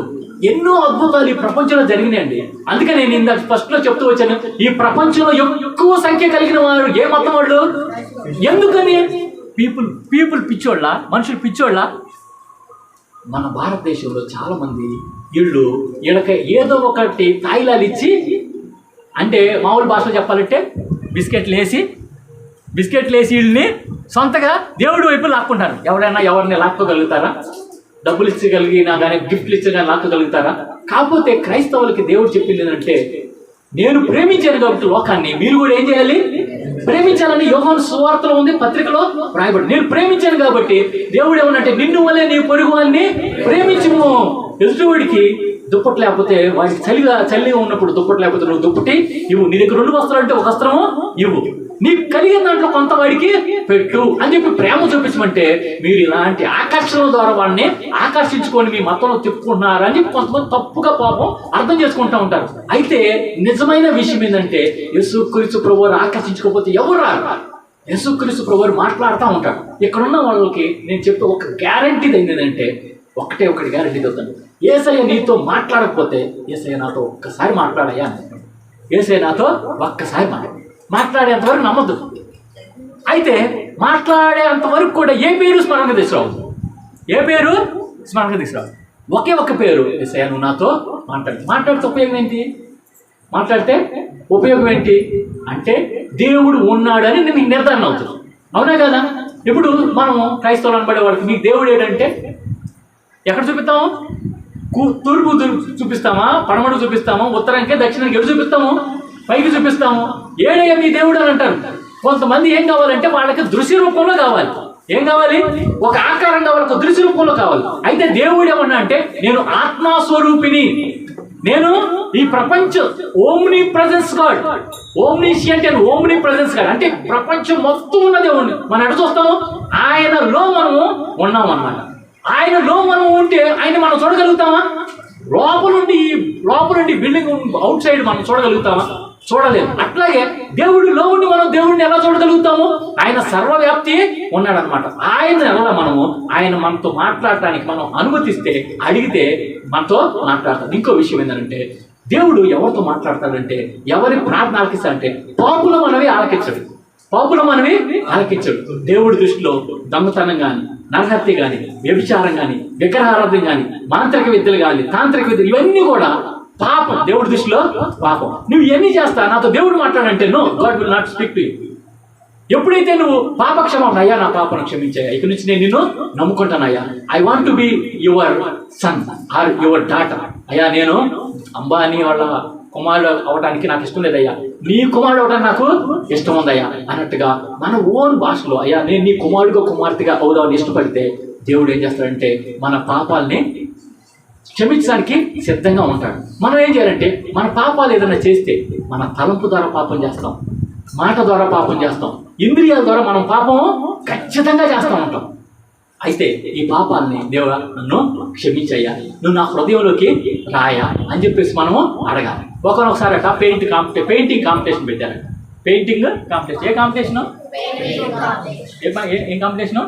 ఎన్నో అద్భుతాలు ఈ ప్రపంచంలో జరిగినాయండి. అందుకని నేను ఇందాక ఫస్ట్లో చెప్తూ వచ్చాను, ఈ ప్రపంచంలో ఎక్కువ సంఖ్య కలిగిన వారు ఏ మతం వాళ్ళు? ఎందుకని? పీపుల్ పిచ్చోళ్ళ, మనుషులు పిచ్చోళ్ళ. మన భారతదేశంలో చాలామంది వీళ్ళకి ఏదో ఒకటి తాయిలాలు ఇచ్చి, అంటే మామూలు భాషలో చెప్పాలంటే బిస్కెట్లు వేసి వీళ్ళని సొంతగా దేవుడి వైపు లాక్కుంటారు. ఎవరైనా ఎవరిని లాక్కోగలుగుతారా? డబ్బులు ఇచ్చగలిగినా కానీ, గిఫ్ట్లు ఇచ్చి కానీ లాక్కోగలుగుతారా? కాకపోతే క్రైస్తవులకి దేవుడు చెప్పింది ఏంటంటే, నేను ప్రేమించాను కాబట్టి లోకాన్ని మీరు కూడా ఏం చేయాలి? ప్రేమించాలని యోహాను సువార్తలో ఉంది, పత్రికలో రాయబడి. నేను ప్రేమించాను కాబట్టి దేవుడు ఏమన్నంటే, నిన్ను వల్లే నీ పొరుగు వాడిని ప్రేమించుము. ఎదుటివాడికి దుప్పటి లేకపోతే, వాడికి చలిగా ఉన్నప్పుడు దుప్పటి లేకపోతే నువ్వు దుప్పటి ఇవ్వు. నీ దగ్గర 2 వస్త్రాలు అంటే 1 వస్త్రము ఇవ్వు. నీకు కలిగిన దాంట్లో కొంత వాడికి పెట్టు అని చెప్పి ప్రేమ చూపించమంటే, మీరు ఇలాంటి ఆకర్షణల ద్వారా వాడిని ఆకర్షించుకొని మీ మతంలో తిప్పుకుంటున్నారని కొంతమంది తప్పుగా పాపం అర్థం చేసుకుంటూ ఉంటారు. అయితే నిజమైన విషయం ఏంటంటే, యేసుక్రీస్తు ప్రభువారు ఆకర్షించకపోతే ఎవరు రారు. యేసుక్రీస్తు ప్రభువారు మాట్లాడుతూ ఉంటాడు. ఇక్కడున్న వాళ్ళకి నేను చెప్పే ఒక గ్యారంటీ ఏంటంటే, ఒకటి గ్యారంటీ అవుతాను. యేసయ్య నీతో మాట్లాడకపోతే, యేసయ్య నాతో ఒక్కసారి మాట్లాడయ్యా అని. యేసయ్య నాతో ఒక్కసారి మాట్లాడేంతవరకు నమ్మద్దు. అయితే మాట్లాడేంతవరకు కూడా ఏ పేరు స్మరణకు తీసుకురావు. ఒకే ఒక్క పేరు, యేసయ్య నువ్వు నాతో మాట్లాడితే ఉపయోగం ఏంటి? మాట్లాడితే ఉపయోగం ఏంటి అంటే, దేవుడు ఉన్నాడని నీకు నిర్ధారణ అవుతుంది. అవునా కదా? ఇప్పుడు మనం క్రైస్తవులు అనబడే వాళ్ళకి మీకు దేవుడు ఏంటంటే ఎక్కడ చూపిస్తాము? తూర్పు చూపిస్తామా, పడమడు చూపిస్తాము, ఉత్తరానికి దక్షిణానికి ఎటు చూపిస్తాము? పైకి చూపిస్తాము. ఏడయ్య మీ దేవుడు అని అంటారు. కొంతమంది ఏం కావాలంటే వాళ్ళకి దృశ్య రూపంలో కావాలి. ఏం కావాలి? ఒక ఆకారం కావాలి, ఒక దృశ్య రూపంలో కావాలి. అయితే దేవుడు ఏమన్నా అంటే, నేను ఆత్మస్వరూపిని, నేను ఈ ప్రపంచం omnipresence God, omniscient and omnipresence God అంటే ప్రపంచం మొత్తం ఉన్న దేవుడిని మనం ఎటు చూస్తాము? ఆయనలో మనము ఉన్నాం అన్నమాట. ఆయనలో మనం ఉంటే ఆయన మనం చూడగలుగుతామా? లోపలుండి బిల్డింగ్ అవుట్ సైడ్ మనం చూడగలుగుతామా? చూడలేదు. అట్లాగే దేవుడిలో ఉండి మనం దేవుడిని ఎలా చూడగలుగుతాము? ఆయన సర్వవ్యాప్తి ఉన్నాడనమాట. ఆయన మనతో మాట్లాడటానికి మనం అనుమతిస్తే, అడిగితే మనతో మాట్లాడతాడు. ఇంకో విషయం ఏంటంటే, దేవుడు ఎవరితో మాట్లాడతాడంటే, ఎవరి ప్రార్థన ఆలకిస్తాడంటే, పాపుల మనవి ఆలకించడు. దేవుడి దృష్టిలో దొంగతనం కానీ, నరహత్య కానీ, వ్యభిచారం కానీ, విగ్రహారాధన కానీ, మాంత్రిక విద్యలు కానీ, తాంత్రిక విద్యలు, ఇవన్నీ కూడా పాపం. దేవుడి దృష్టిలో పాపం. నువ్వు ఇవన్నీ చేస్తా, నాతో దేవుడు మాట్లాడంటే, no, God will not speak to you. ఎప్పుడైతే నువ్వు పాప క్షమాపణ, అయ్యా నా పాపను క్షమించాయా, ఇక నుంచి నేను నిన్ను నమ్ముకుంటానయ్యా, I want to be your son or your daughter, అయ్యా నేను అంబానీ వాళ్ళ కుమారుడు అవడానికి నాకు ఇష్టం లేదయ్యా, నీ కుమారుడు అవడానికి నాకు ఇష్టం ఉందయ్యా అన్నట్టుగా మన ఓన్ భాషలో, అయ్యా నేను నీ కుమార్తెగా అవుదామని ఇష్టపడితే, దేవుడు ఏం చేస్తాడంటే మన పాపాలని క్షమించడానికి సిద్ధంగా ఉంటాడు. మనం ఏం చేయాలంటే, మన పాపాలు ఏదైనా చేస్తే మన తలంపు ద్వారా పాపం చేస్తాం, మాట ద్వారా పాపం చేస్తాం, ఇంద్రియాల ద్వారా మనం పాపం ఖచ్చితంగా చేస్తూ ఉంటాం. అయితే ఈ పాపాలని దేవుడా నన్ను క్షమించయ్యా, నువ్వు నా హృదయంలోకి రాయా అని చెప్పేసి మనము అడగాలి. ఒకసారి అట పెయింటింగ్ కాంపిటీషన్ పెట్టారు. Painting competition. ఏ కాంపిటీషను? ఏం కాంపిటీషను?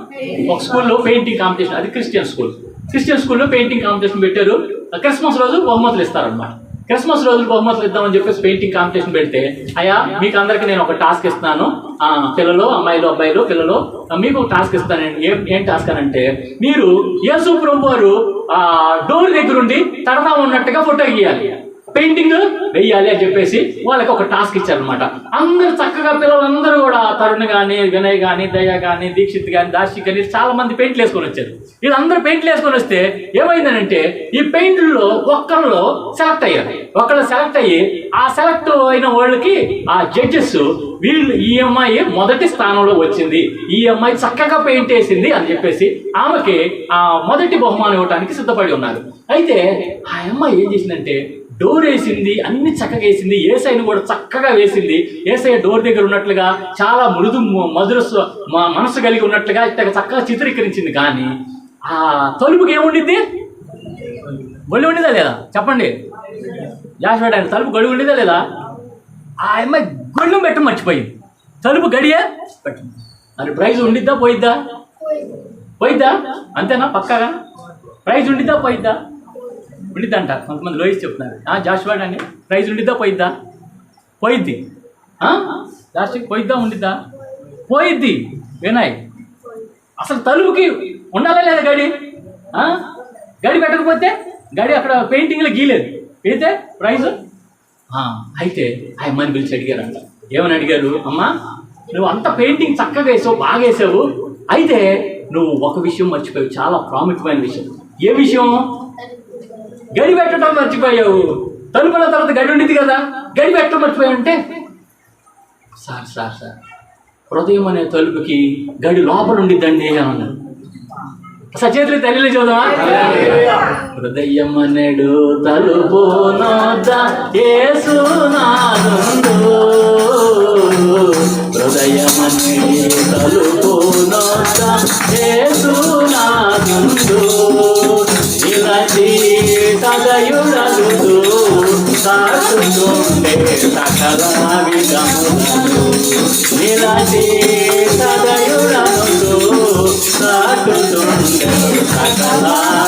ఒక స్కూల్లో పెయింటింగ్ కాంపిటీషన్. అది క్రిస్టియన్ స్కూల్లో పెయింటింగ్ కాంపిటీషన్ పెట్టారు. క్రిస్మస్ రోజు బహుమతులు ఇస్తారనమాట. క్రిస్మస్ రోజులు బహుమతులు ఇద్దామని చెప్పేసి పెయింటింగ్ కాంపిటీషన్ పెడితే, అయ్యా మీకు అందరికీ నేను ఒక టాస్క్ ఇస్తున్నాను, పిల్లలు, అమ్మాయిలు, అబ్బాయిలు, పిల్లలు, మీకు ఒక టాస్క్ ఇస్తానండి. ఏం టాస్క్ అని అంటే, మీరు యేసు ప్రభు వారు డోర్ దగ్గర ఉండి తడతా ఉన్నట్టుగా ఫోటో గీయాలి, పెయింటింగ్ వెయ్యాలి అని చెప్పేసి వాళ్ళకి ఒక టాస్క్ ఇచ్చారనమాట. అందరూ చక్కగా, పిల్లలందరూ కూడా, తరుణ్ కానీ, వినయ్ కానీ, దయ కానీ, దీక్షిత్ కానీ, దార్షిక్ కానీ, చాలా మంది పెయింట్లు వేసుకొని వచ్చారు. వీళ్ళందరూ పెయింట్లు వేసుకొని వస్తే ఏమైందనంటే, ఈ పెయింట్లో ఒకళ్ళు సెలెక్ట్ అయ్యి ఆ సెలెక్ట్ అయిన వాళ్ళకి ఆ జడ్జెస్, వీళ్ళు ఈ అమ్మాయి మొదటి స్థానంలో వచ్చింది, ఈ అమ్మాయి చక్కగా పెయింట్ వేసింది అని చెప్పేసి ఆమెకి ఆ మొదటి బహుమానం ఇవ్వడానికి సిద్ధపడి ఉన్నారు. అయితే ఆ అమ్మాయి ఏం చేసిందంటే, డోర్ వేసింది, అన్ని చక్కగా వేసింది, ఏసైని కూడా చక్కగా వేసింది. ఏసై డోర్ దగ్గర ఉన్నట్లుగా, చాలా మధుర మనసు కలిగి ఉన్నట్లుగా చక్కగా చిత్రీకరించింది. కానీ ఆ తలుపుకి ఏముండిద్ది? గొల్లి ఉండిదా లేదా? చెప్పండి. జాషువాడు తలుపు గడి ఉండిదా లేదా? ఆ అమ్మాయి గొళ్ళు పెట్ట మర్చిపోయింది, తలుపు గడియే పెట్టింది. మరి ప్రైజ్ ఉండిద్దా పోయిద్దా? అంతేనా? పక్కాగా ప్రైజ్ ఉండిద్దా పోయిద్దా? ఉండిద్దంట. కొంతమంది లోయిస్ చెప్తున్నారు. జాషువాడు అండి, ప్రైజ్ ఉండిద్దా పోయిద్ది. లాస్ట్కి పోయిద్దా ఉండిద్దా? పోయిద్ది. వినాయ్, అసలు తలుపుకి ఉండాలా లేదా గడి పెట్టకపోతే, గడి అక్కడ పెయింటింగ్లో గీలేదు, అయితే ప్రైజ్. అయితే ఆ అమ్మాయిని పిలిచి అడిగారంట. ఏమని అడిగారు? అమ్మా నువ్వు అంత పెయింటింగ్ చక్కగా వేసావు, బాగా వేసావు. అయితే నువ్వు ఒక విషయం మర్చిపోయావు, చాలా ప్రాముఖ్యమైన విషయం. ఏ విషయం? గడి పెట్టడం మర్చిపోయావు. తలుపుల తర్వాత గడి ఉండింది కదా, గడి పెట్టడం మర్చిపోయావు. అంటే సార్ హృదయం అనే తలుపుకి గడి లోపల ఉండిద్దండి అన్నాడు. సచేతులు తల్లిని చూద్దామా? హృదయం అనేడు తలుపు నొద్ద యేసునాథుండు, హృదయం అనేడు తలుపు నొద్ద యేసునాథుండు, నిలచి తదయుడలుడు సాటుతుండే సకల విధములను, నిలచి తదయుడలుడు సాటుతుండే సకల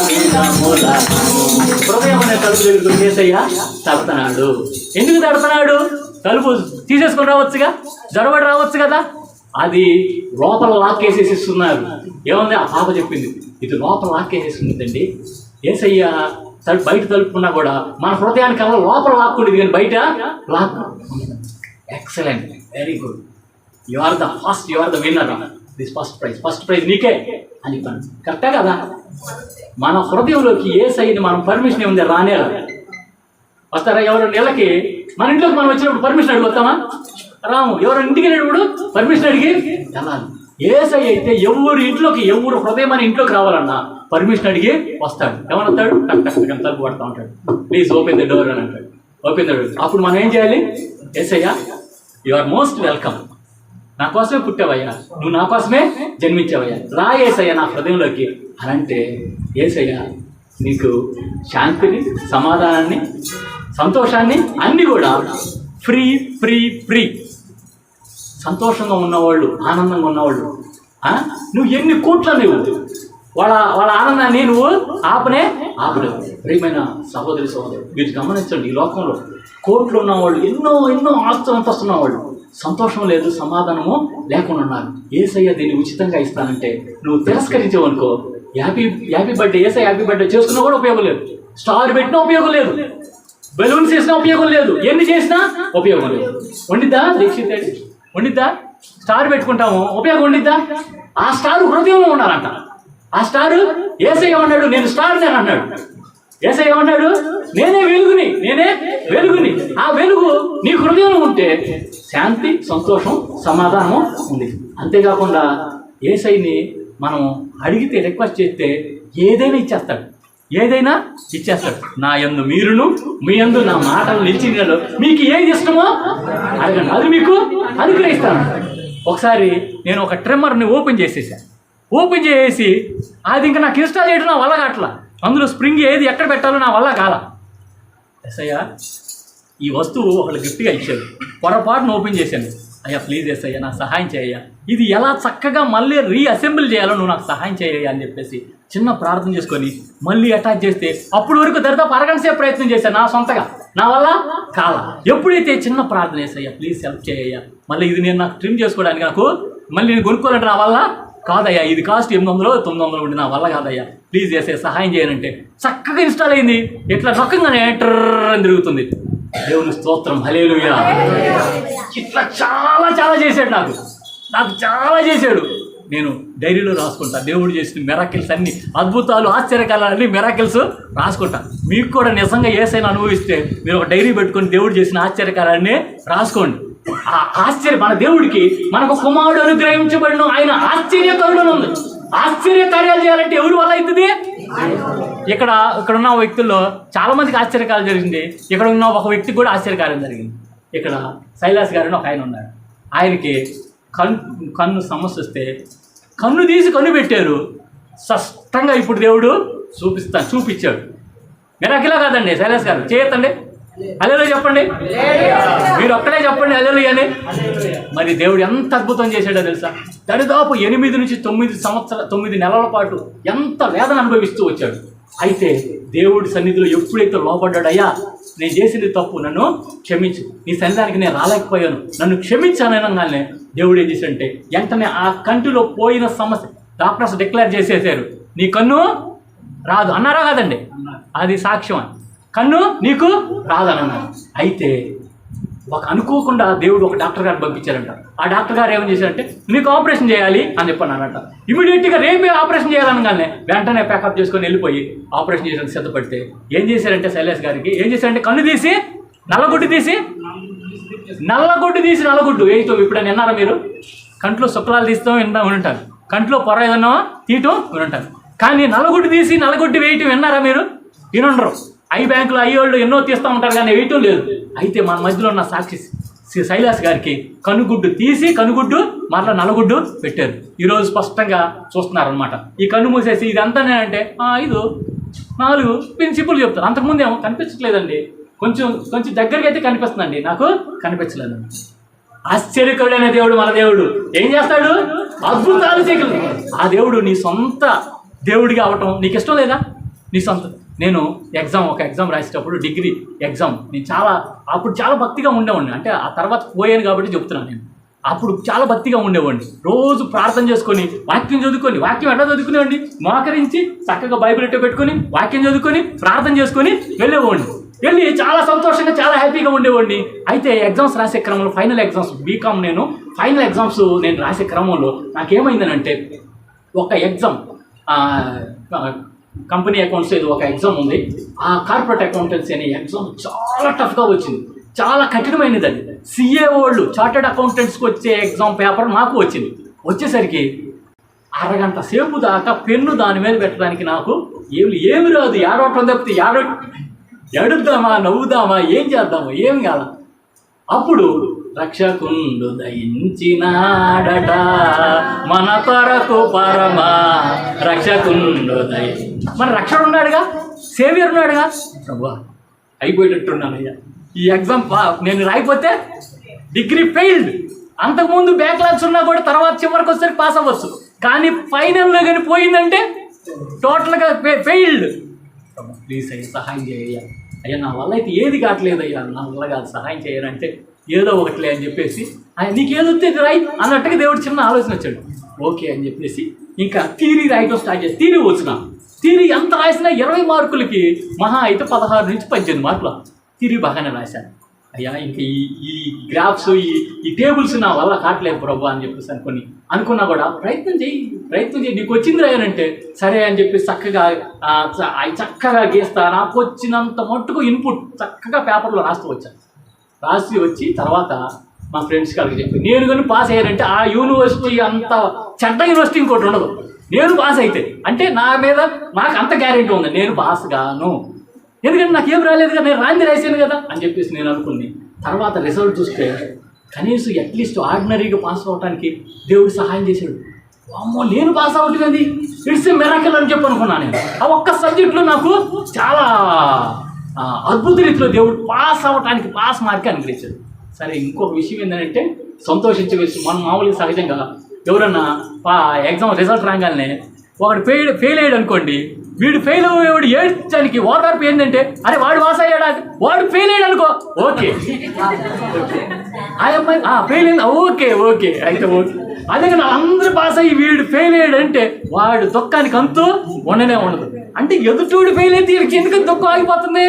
విధములను. హృదయం అనే తలుపు దగ్గరికి యేసయ్య తడుతున్నాడు. ఎందుకు తడుతున్నాడు? తలుపు తీసేసుకొని రావచ్చుగా, జడబడి రావచ్చు కదా. అది లోపల లాక్కేసేసి ఇస్తున్నారు. ఏముంది? ఆ పాప చెప్పింది, ఇది లోపల లాక్కేసేస్తుందండి. యేసయ్య బయట తలుపుకున్నా కూడా మన హృదయానికి అలా లోపల లాక్కుండేది, కానీ బయట lock. Excellent, very good, you are the winner this first prize నీకే అని చెప్పాను. కరెక్టే కదా? మన హృదయంలోకి యేసయ్యని మనం పర్మిషన్ ఏముంది రానే వస్తారా? ఎవరు నెలకి మన ఇంట్లోకి మనం వచ్చినప్పుడు పర్మిషన్ అడిగి వస్తామా? రాము. ఎవరు ఇంటికి వెళ్ళినప్పుడు పర్మిషన్ అడిగి వెళ్ళాలి. యేసయ్య అయితే ఎవరు ఇంట్లోకి, ఎవరు హృదయం అని ఇంట్లోకి రావాలన్నా పర్మిషన్ అడిగి వస్తాడు. ఏమవుతాడు? టక్ టక్ టక్ తలుపు పడతా ఉంటాడు. ప్లీజ్ ఓపెన్ ద డోర్ అని అంటాడు. Open the door. అప్పుడు మనం ఏం చేయాలి? యేసయ్య యు ఆర్ మోస్ట్ వెల్కమ్, నా కోసమే పుట్టావయ్యా, నువ్వు నా కోసమే జన్మించావయ్యా, రా యేసయ్య నా హృదయంలోకి అని అంటే యేసయ్య నీకు శాంతిని, సమాధానాన్ని, సంతోషాన్ని అన్నీ కూడా ఫ్రీ ఫ్రీ ఫ్రీ. సంతోషంగా ఉన్నవాళ్ళు, ఆనందంగా ఉన్నవాళ్ళు, నువ్వు ఎన్ని కోట్ల నువ్వు వాళ్ళ ఆనందాన్ని నువ్వు ఆపలేవు. ప్రియమైన సహోదరి సహోదరు, మీరు గమనించండి, ఈ లోకంలో కోట్లు ఉన్నవాళ్ళు, ఎన్నో ఆస్తున్న వాళ్ళు సంతోషం లేదు, సమాధానము లేకుండా ఉన్నారు. యేసయ్య దీన్ని ఉచితంగా ఇస్తానంటే నువ్వు తిరస్కరించావనుకో, హ్యాపీ బర్త్డే యేసయ్య హ్యాపీ బర్త్డే చేసుకున్నా కూడా ఉపయోగం లేదు, స్టార్ పెట్టినా ఉపయోగం లేదు, బెలూన్స్ వేసినా ఉపయోగం లేదు, ఎన్ని చేసినా ఉపయోగం లేదు. వండిద్దా దీక్షిత్? వండిద్దా? స్టార్ పెట్టుకుంటాము, ఉపయోగం ఉండిద్దా? ఆ స్టార్ హృదయంలో ఉండాలంట. ఆ స్టారు యేసయ్య అన్నాడు, నేను స్టార్ నేను అన్నాడు. యేసయ్య అన్నాడు, నేనే వెలుగుని. ఆ వెలుగు నీ హృదయంలో ఉంటే శాంతి, సంతోషం, సమాధానం ఉంది. అంతేకాకుండా యేసయ్యని మనం అడిగితే, రిక్వెస్ట్ చేస్తే ఏదైనా ఇచ్చేస్తాడు. నా యందు మీరును, మీ యందు నా మాటలు నిలిచినలో మీకు ఏది ఇష్టమో అడగండి, అది మీకు అనుగ్రహిస్తాను. ఒకసారి నేను ఒక ట్రిమ్మర్ని ఓపెన్ చేసేసి అది ఇంకా నాకు ఇన్స్టాల్ చేయడం నా వల్ల కావట్లా. అందులో స్ప్రింగ్ ఏది ఎక్కడ పెట్టాలో నా వల్ల కాల. యేసయ్య ఈ వస్తువు ఒకళ్ళు గిఫ్ట్గా ఇచ్చారు, పొరపాటును ఓపెన్ చేశాను. అయ్యా ప్లీజ్ యేసయ్య నాకు సహాయం చేయయ్యా, ఇది ఎలా చక్కగా మళ్ళీ రీఅసెంబుల్ చేయాలో నువ్వు నాకు సహాయం చేయయ్యా అని చెప్పేసి చిన్న ప్రార్థన చేసుకొని మళ్ళీ అటాచ్ చేస్తే అప్పుడు వరకు దరిదాపు అరగంట సేపు ప్రయత్నం చేశాను నా సొంతగా, నా వల్ల కాల. ఎప్పుడైతే చిన్న ప్రార్థన యేసయ్య ప్లీజ్ హెల్ప్ చేయయ్యా, మళ్ళీ ఇది నేను నాకు ట్రిమ్ చేసుకోవడానికి నాకు మళ్ళీ నేను కొనుక్కోవాలంటే నా వల్ల కాదయ్యా, ఇది కాస్ట్ 800-900 ఉండి నా వల్ల కాదయ్యా, ప్లీజ్ యేసయ్య సహాయం చేయనంటే చక్కగా ఇన్స్టాల్ అయింది. ఇట్లా రకంగానే ట్రర్ అని తిరుగుతుంది. దేవుని స్తోత్రం, హల్లెలూయా. ఇట్లా చాలా చేశాడు, నాకు చాలా చేశాడు. నేను డైరీలో రాసుకుంటా దేవుడు చేసిన మిరాకిల్స్ అన్ని, అద్భుతాలు, ఆశ్చర్యకాలన్నీ మిరాకిల్స్ రాసుకుంటా. మీకు కూడా నిజంగా యేసయ్యను అనుభవిస్తే మీరు ఒక డైరీ పెట్టుకొని దేవుడు చేసిన ఆశ్చర్యకాలన్నీ రాసుకోండి. ఆ ఆశ్చర్య మన దేవుడికి మనకు కుమారుడు అనుగ్రహించబడిన ఆయన ఆశ్చర్యకరుడు ఉంది. ఆశ్చర్య కార్యాలు చేయాలంటే ఎవరి వల్ల అవుతుంది? ఇక్కడ ఉన్న వ్యక్తుల్లో చాలా మందికి ఆశ్చర్యకార్యం జరిగింది. ఇక్కడ ఉన్న ఒక వ్యక్తికి కూడా ఆశ్చర్యకార్యం జరిగింది. ఇక్కడ శైలాస్ గారిని ఒక ఆయన ఉన్నాడు. ఆయనకి కన్ను సమస్య వస్తే కన్ను తీసి కన్ను పెట్టారు. స్పష్టంగా ఇప్పుడు దేవుడు చూపించాడు. మిరాకిలా కాదండి శైలాస్ గారు, చేయొద్దండి, హల్లెలూయా చెప్పండి, మీరు ఒక్కడే చెప్పండి హల్లెలూయా అని. మరి దేవుడు ఎంత అద్భుతం చేశాడో తెలుసా? దరిదాపు 8 నుంచి 9 నెలల పాటు ఎంత వేదన అనుభవిస్తూ వచ్చాడు. అయితే దేవుడి సన్నిధిలో ఎప్పుడైతే లోపడ్డాడయ్యా, నేను చేసింది తప్పు, నన్ను క్షమించు, నీ సన్నిధానికి నేను రాలేకపోయాను, నన్ను క్షమించాననగానే దేవుడు ఏం చేశాడంటే వెంటనే ఆ కంటిలో పోయిన సమస్య డాక్టర్స్ డిక్లేర్ చేసేసారు, నీ కన్ను రాదు అన్నారా కాదండి? అది సాక్ష్యం, కన్ను నీకు రాదన్నారు. అయితే అనుకోకుండా దేవుడు ఒక డాక్టర్ గారిని పంపించారంట. ఆ డాక్టర్ గారు ఏమని చేశారంటే, నీకు ఆపరేషన్ చేయాలి అని చెప్పన్నారంట. ఇమీడియట్గా రేపే ఆపరేషన్ చేయాలనగానే వెంటనే ప్యాకప్ చేసుకొని వెళ్ళిపోయి ఆపరేషన్ చేయడానికి సిద్ధపడితే ఏం చేశారంటే శైలేష్ గారికి ఏం చేశారంటే కన్ను తీసి నల్లగుడ్డు తీసి నల్లగుడ్డు వేయటం. ఇప్పుడు విన్నారా మీరు? కంట్లో శుక్లాలు తీస్తాం ఉంటారు, కంట్లో పొర ఏదన్నా తీయటం ఉంటారు, కానీ నల్లగుడ్డు వేయటం విన్నారా మీరు? వినుండరు. ఐ బ్యాంకులు అయ్యోళ్ళు ఎన్నో తీస్తూ ఉంటారు కానీ వేయటం లేదు. అయితే మన మధ్యలో ఉన్న సాక్షి శైలాష్ గారికి కనుగుడ్డు మరలా నల్లగుడ్డు పెట్టారు. ఈరోజు స్పష్టంగా చూస్తున్నారనమాట. ఈ కన్ను మూసేసి ఇదంతా అంటే 5 4 ప్రిన్సిపుల్ చెప్తారు. అంతకుముందు ఏమో కనిపించట్లేదండి, కొంచెం దగ్గరికి అయితే కనిపిస్తుందండి, నాకు కనిపించలేదండి. ఆశ్చర్యకరుడైన దేవుడు మన దేవుడు ఏం చేస్తాడు? అద్భుతాలు చేయగలడు. ఆ దేవుడు నీ సొంత దేవుడిగా అవటం నీకు ఇష్టం లేదా? నీ సొంత. నేను ఒక ఎగ్జామ్ రాసేటప్పుడు డిగ్రీ ఎగ్జామ్ నేను అప్పుడు చాలా భక్తిగా ఉండేవాడిని. అంటే ఆ తర్వాత పోయాను కాబట్టి చెప్తున్నాను. నేను అప్పుడు చాలా భక్తిగా ఉండేవాడిని. రోజు ప్రార్థన చేసుకొని వాక్యం ఎట్లా చదువుకునేవాడిని? మోకరించి చక్కగా బైబిల్ ఎట్టో పెట్టుకొని వాక్యం చదువుకొని ప్రార్థన చేసుకొని వెళ్ళేవాడిని. వెళ్ళి చాలా సంతోషంగా చాలా హ్యాపీగా ఉండేవాడిని. అయితే ఎగ్జామ్స్ రాసే క్రమంలో final exams BCom final exams నేను రాసే క్రమంలో నాకేమైందనంటే ఒక ఎగ్జామ్ కంపెనీ అకౌంట్స్ ఏదో ఒక ఎగ్జామ్ ఉంది. ఆ కార్పొరేట్ అకౌంటెన్సీ అనే ఎగ్జామ్ చాలా టఫ్గా వచ్చింది, చాలా కఠినమైనది. అది సిఏ వాళ్ళు చార్టెడ్ అకౌంటెంట్స్కి వచ్చే ఎగ్జామ్ పేపర్ నాకు వచ్చింది. వచ్చేసరికి అరగంట సేపు దాకా పెన్ను దాని మీద పెట్టడానికి నాకు ఏమి రాదు. ఏడవటం తప్పితే ఎడుద్దామా నవ్వుదామా ఏం చేద్దామా ఏం కాదు. అప్పుడు రక్షకుండు దయించినాడట మన కొరకు పరమా రక్షకుండు మన రక్షణ ఉన్నాడుగా, సేవియర్ ఉన్నాడుగా. ప్రభా అయిపోయేటట్టున్నానయ్యా, ఈ ఎగ్జామ్ నేను రాయిపోతే డిగ్రీ ఫెయిల్డ్. అంతకుముందు బ్యాక్లాగ్స్ ఉన్నా కూడా తర్వాత చివరికి వచ్చేసరికి పాస్ అవ్వచ్చు, కానీ ఫైనల్లో కానీ పోయిందంటే టోటల్గా ఫెయిల్డ్. ప్లీజ్ అయ్యా సహాయం చేయ్యా, అయ్యా నా వల్ల అయితే ఏది కావట్లేదు అయ్యా, నా వల్ల కాదు సహాయం చేయాలంటే ఏదో ఒకటిలే అని చెప్పేసి నీకేదొస్తే రాయి అన్నట్టుగా దేవుడు చిన్న ఆలోచన వచ్చాడు. ఓకే అని చెప్పేసి ఇంకా థియరీ రాయటం స్టార్ట్ చేసి థియరీ వచ్చిన థియరీ ఎంత రాసినా 20 మార్కులకి మహా అయితే 16 నుంచి 18 మార్కులు థియరీ బాగానే రాశాను. అయ్యా ఇంకా ఈ గ్రాఫ్స్ ఈ టేబుల్స్ నా వల్ల కావట్లేదు ప్రభు అని చెప్పేసి అనుకున్నా కూడా ప్రయత్నం చేయి నీకు వచ్చింది రాయనంటే సరే అని చెప్పి చక్కగా గీస్తా. నాకు వచ్చినంత మట్టుకు ఇన్పుట్ చక్కగా పేపర్లో రాసి వచ్చి తర్వాత మా ఫ్రెండ్స్ కాడికి చెప్పి నేను కానీ పాస్ అయ్యానంటే ఆ యూనివర్సిటీ అంత చెడ్డ యూనివర్సిటీ ఇంకోటి ఉండదు. నేను పాస్ అయితే అంటే నాకు అంత గ్యారెంటీ ఉంది నేను పాస్ గాను, ఎందుకంటే నాకేం రాలేదు కదా, నేను రాంది రాశాను కదా అని చెప్పేసి నేను అనుకుని తర్వాత రిజల్ట్ చూస్తే కనీసం అట్లీస్ట్ ఆర్డినరీగా పాస్ అవ్వడానికి దేవుడు సహాయం చేశాడు. అమ్మో నేను పాస్ అవుతుంది ఇట్స్ మిరాకిల్ అని చెప్పి అనుకున్నాను. నేను ఆ ఒక్క సబ్జెక్టులో నాకు చాలా అద్భుత రీతిలో దేవుడు పాస్ అవ్వటానికి పాస్ మార్క్ అనుగ్రహించాడు. సరే ఇంకొక విషయం ఏంటంటే సంతోషించే విషయం, మనం మామూలుగా సహజంగా ఎవరన్నా ఎగ్జామ్ రిజల్ట్ రాగానే ఒకడు ఫెయిల్ అయ్యాడు అనుకోండి, వీడు ఫెయిల్ అయ్యేవాడు ఏడ్చడానికి ఓదార్పు ఏంటంటే అరే వాడు పాస్ అయ్యాడా, వాడు ఫెయిల్ అయ్యాడు అనుకో ఓకే ఆ అమ్మాయి ఫెయిల్ అయింది ఓకే అయితే ఓకే. అదే కానీ అందరూ పాస్ అయ్యి వీడు ఫెయిల్ అయ్యాడంటే వాడు దుఃఖానికి అంతూ ఉండనే ఉండదు. అంటే ఎదుటోడు ఫెయిల్ అయితే వీడికి ఎందుకు దుఃఖం ఆగిపోతుంది,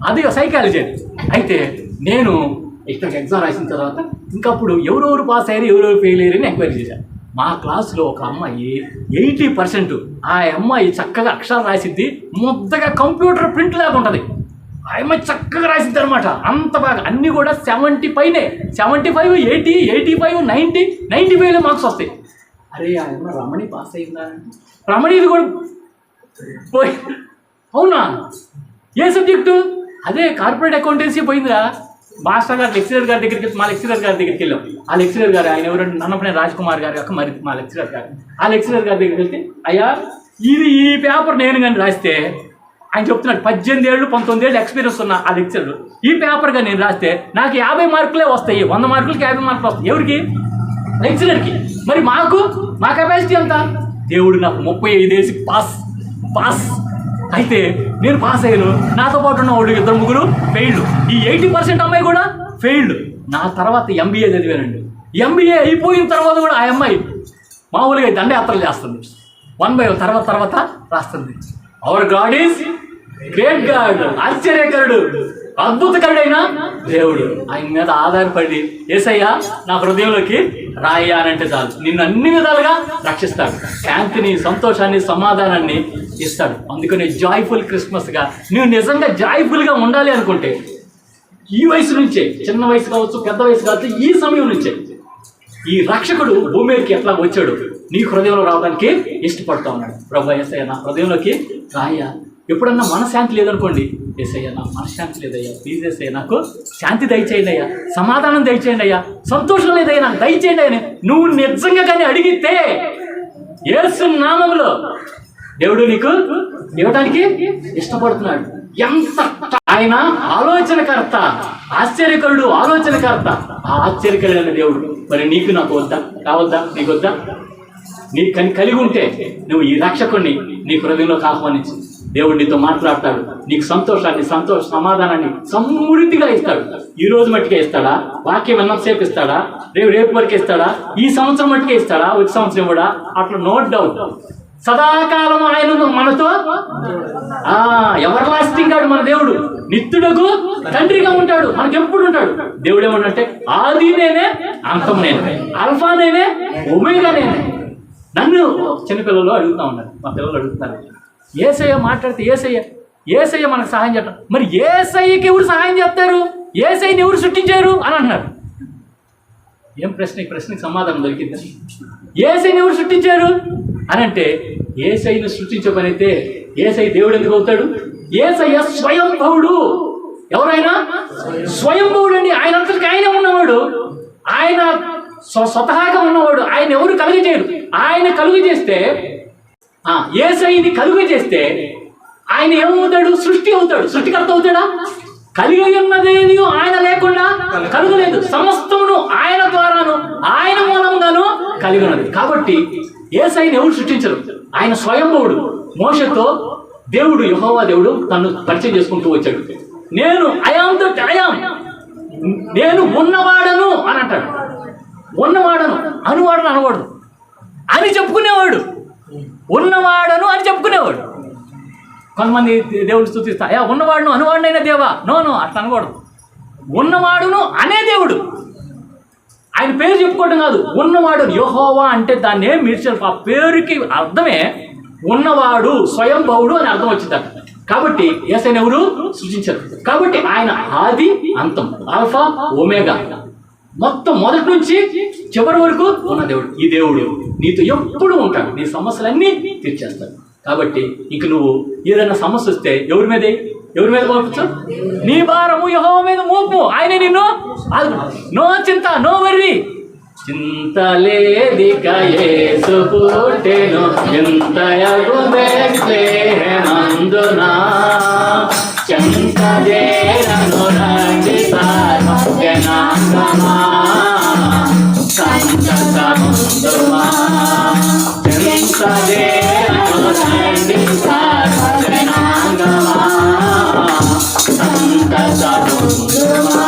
అది సైకాలజీ. అయితే నేను ఇక్కడికి ఎగ్జామ్ రాసిన తర్వాత ఇంకప్పుడు ఎవరెవరు పాస్ అయ్యారు ఎవరెవరు ఫెయిల్ అయ్యారని ఎంక్వైరీ చేశాను. మా క్లాసులో ఒక అమ్మాయి 80%, ఆ అమ్మాయి చక్కగా అక్షరాలు రాసిద్ది, ముద్దగా కంప్యూటర్ ప్రింట్ లాగా ఉంటుంది. ఆ అమ్మాయి చక్కగా రాసిద్ది అనమాట, అంత బాగా. అన్నీ కూడా 70 పైనే, 75, 80, 85, 90, 95 మార్క్స్ వస్తాయి. అరే ఆ అమ్మ రమణి పాస్ అయిందా, రమణిది కూడా పోయి అవునా ఏ సబ్జెక్టు, అదే కార్పొరేట్ అకౌంటెన్సీ పోయిందిరా. మాస్టర్ గారు లెక్చరర్ గారి దగ్గరికి మా లెక్చరర్ గారి దగ్గరికి వెళ్ళాం. ఆ లెక్చరర్ గారు ఆయన ఎవరంటే నన్నపనే రాజ్ కుమార్ గారు కాక మరి మా లెక్చరర్ గారు. ఆ లెక్చరర్ గారి దగ్గరికి వెళ్తే అయ్యా ఈ పేపర్ నేను కానీ రాస్తే ఆయన చెప్తున్నాడు 18 ఏళ్ళు 19 ఏళ్ళు ఎక్స్పీరియన్స్ ఉన్న ఆ లెక్చరర్ ఈ పేపర్గా నేను రాస్తే నాకు 50 మార్కులే వస్తాయి, 100 మార్కులకి 50 మార్కులు వస్తాయి. ఎవరికి? లెక్చరర్కి. మరి మా కెపాసిటీ ఎంత? దేవుడు నాకు 35 వేసి పాస్ అయితే నేను పాస్ అయ్యాను. నాతో పాటు ఉన్న వాళ్ళు 2-3 ఫెయిల్డ్. ఈ 80% అమ్మాయి కూడా ఫెయిల్డ్. నా తర్వాత MBA చదివానండి. MBA అయిపోయిన తర్వాత కూడా ఆ అమ్మాయి మామూలుగా దండయాత్రలు చేస్తుంది, 1 by 1 తర్వాత రాస్తుంది. Hour God is great God, ఆశ్చర్యకరుడు. అద్భుతకరుడైన దేవుడు. ఆయన మీద ఆధారపడి యేసయ్యా నా హృదయంలోకి రాయ్యా అని అంటే చాలు, నిన్ను అన్ని విధాలుగా రక్షిస్తాడు. శాంతిని, సంతోషాన్ని, సమాధానాన్ని ఇస్తాడు. అందుకని జాయ్ఫుల్ క్రిస్మస్గా నువ్వు నిజంగా జాయ్ఫుల్గా ఉండాలి అనుకుంటే ఈ వయసు నుంచే, చిన్న వయసు కావచ్చు, పెద్ద వయసు కావచ్చు, ఈ సమయం నుంచే ఈ రక్షకుడు భూమి మీదకి ఎట్లా వచ్చాడు నీ హృదయంలో రావడానికి ఇష్టపడుతూ ఉన్నాడు. ప్రభు యేసయ్య నా హృదయంలోకి రాయ్యా. ఎప్పుడన్నా మనశ్శాంతి లేదనుకోండి, యేసయ్య నా మనశ్శాంతి లేదయ్యా, ప్లీజ్ యేసయ్య నాకు శాంతి దయచేయండి అయ్యా, సమాధానం దయచేయండి అయ్యా, సంతోషం లేదయ్యా నాకు దయచేయండి అని నువ్వు నిజంగా కానీ అడిగితే యేసు నామములో దేవుడు నీకు ఇవ్వడానికి ఇష్టపడుతున్నాడు. ఎంత ఆయన ఆలోచనకర్త, ఆశ్చర్యకరుడు, ఆలోచనకర్త, ఆ ఆశ్చర్యకరుడైన దేవుడు. మరి నీకు నాకు వద్దా? కావద్దా? నీకు వద్దా? నీకు కలిగి ఉంటే నువ్వు ఈ రక్షకుడిని నీ హృదయంలోకి ఆహ్వానించు. దేవుడు నీతో మాట్లాడతాడు, నీకు సంతోషాన్ని, సమాధానాన్ని సమృద్ధిగా ఇస్తాడు. ఈ రోజు మట్టికే ఇస్తాడా? వాక్యం ఎంతసేపు ఇస్తాడా? రేపు వరకు ఇస్తాడా? ఈ సంవత్సరం మట్టికే ఇస్తాడా? వచ్చే సంవత్సరం కూడా అట్లా నో డౌట్ సదాకాలం ఆయన మనతో ఎవర్ లాస్టింగ్ గాడు మన దేవుడు. నిత్యుడకు తండ్రిగా ఉంటాడు, మనకి ఎప్పుడు ఉంటాడు. దేవుడు ఏమన్నంటే ఆది నేనే, అంతం నేనే, అల్ఫా నేనే, ఒమేగా నేనే. నన్ను చిన్నపిల్లలు అడుగుతూ ఉన్నారు, మా పిల్లలు అడుగుతున్నారు, యేసయ్య మాట్లాడితే యేసయ్య మనకు సహాయం చేయటం. మరి యేసయ్యకి ఎవరు సహాయం చేస్తారు? యేసయ్యని ఎవరు సృష్టించారు అని అంటున్నారు. ఏం ప్రశ్న? ఈ ప్రశ్నకి సమాధానం దొరికింది. యేసయ్యని ఎవరు సృష్టించారు అని అంటే, యేసయ్యను సృష్టించే పని అయితే యేసయ్య దేవుడు ఎందుకు అవుతాడు? యేసయ్య స్వయంభవుడు. ఎవరైనా స్వయంభవుడు అండి. ఆయన అంతటికి ఆయనే ఉన్నవాడు, ఆయన స్వతహాగా ఉన్నవాడు. ఆయన ఎవరు కలుగజేయరు. ఆయన కలుగజేస్తే, యేసయ్యని కలుగజేస్తే ఆయన ఏమవుతాడు? సృష్టి అవుతాడు. సృష్టికర్త అవుతాడా? కలిగి ఉన్నదేది ఆయన లేకుండా కలుగలేదు. సమస్తమును ఆయన ద్వారాను, ఆయన మూలంగాను కలిగి ఉన్నది. కాబట్టి యేసయ్యని ఎవరు సృష్టించరు. ఆయన స్వయంభవుడు. మోషేతో దేవుడు, యెహోవా దేవుడు తను పరిచయం చేసుకుంటూ వచ్చాడు. నేను ఐయామ్ ద ఐయామ్, నేను ఉన్నవాడను అని అంటాడు. ఉన్నవాడను, అనువాడను అనకూడదు, అని చెప్పుకునేవాడు. ఉన్నవాడను అని చెప్పుకునేవాడు. కొంతమంది దేవుడు స్తుతిస్తా, ఉన్నవాడును, అనువాడునైనా దేవా, నో అట్లా అనకూడదు. ఉన్నవాడును అనే దేవుడు. ఆయన పేరు చెప్పుకోవడం కాదు, ఉన్నవాడు. యెహోవా అంటే దాన్ని మీరు ఆ పేరుకి అర్థమే ఉన్నవాడు, స్వయంభవుడు అని అర్థం వచ్చిందట. కాబట్టి యేసయ్యను ఎవరు సృజించారు. కాబట్టి ఆయన ఆది అంతం, ఆల్ఫా ఒమేగా, మొత్తం మొదటి నుంచి చివరి వరకు ఉన్న దేవుడు. ఈ దేవుడు నీతో ఎప్పుడు ఉంటాడు, నీ సమస్యలన్నీ తీర్చేస్తాడు. కాబట్టి ఇంక నువ్వు ఏదైనా సమస్య వస్తే ఎవరి మీద మోపచ్చు? నీ భారము యెహోవా మీద మోపు, ఆయన నిన్ను నో చింత, నో వర్రీ. చింతలేదిక యేసు పుట్టెను, చింతయగు బెత్లెహేమందునా, చింతజేరను రండి సార్వజనాంగమా, సంతసముందుమా, చింతజేరను రండి సార్వజనాంగమా, సంతసముందుమా.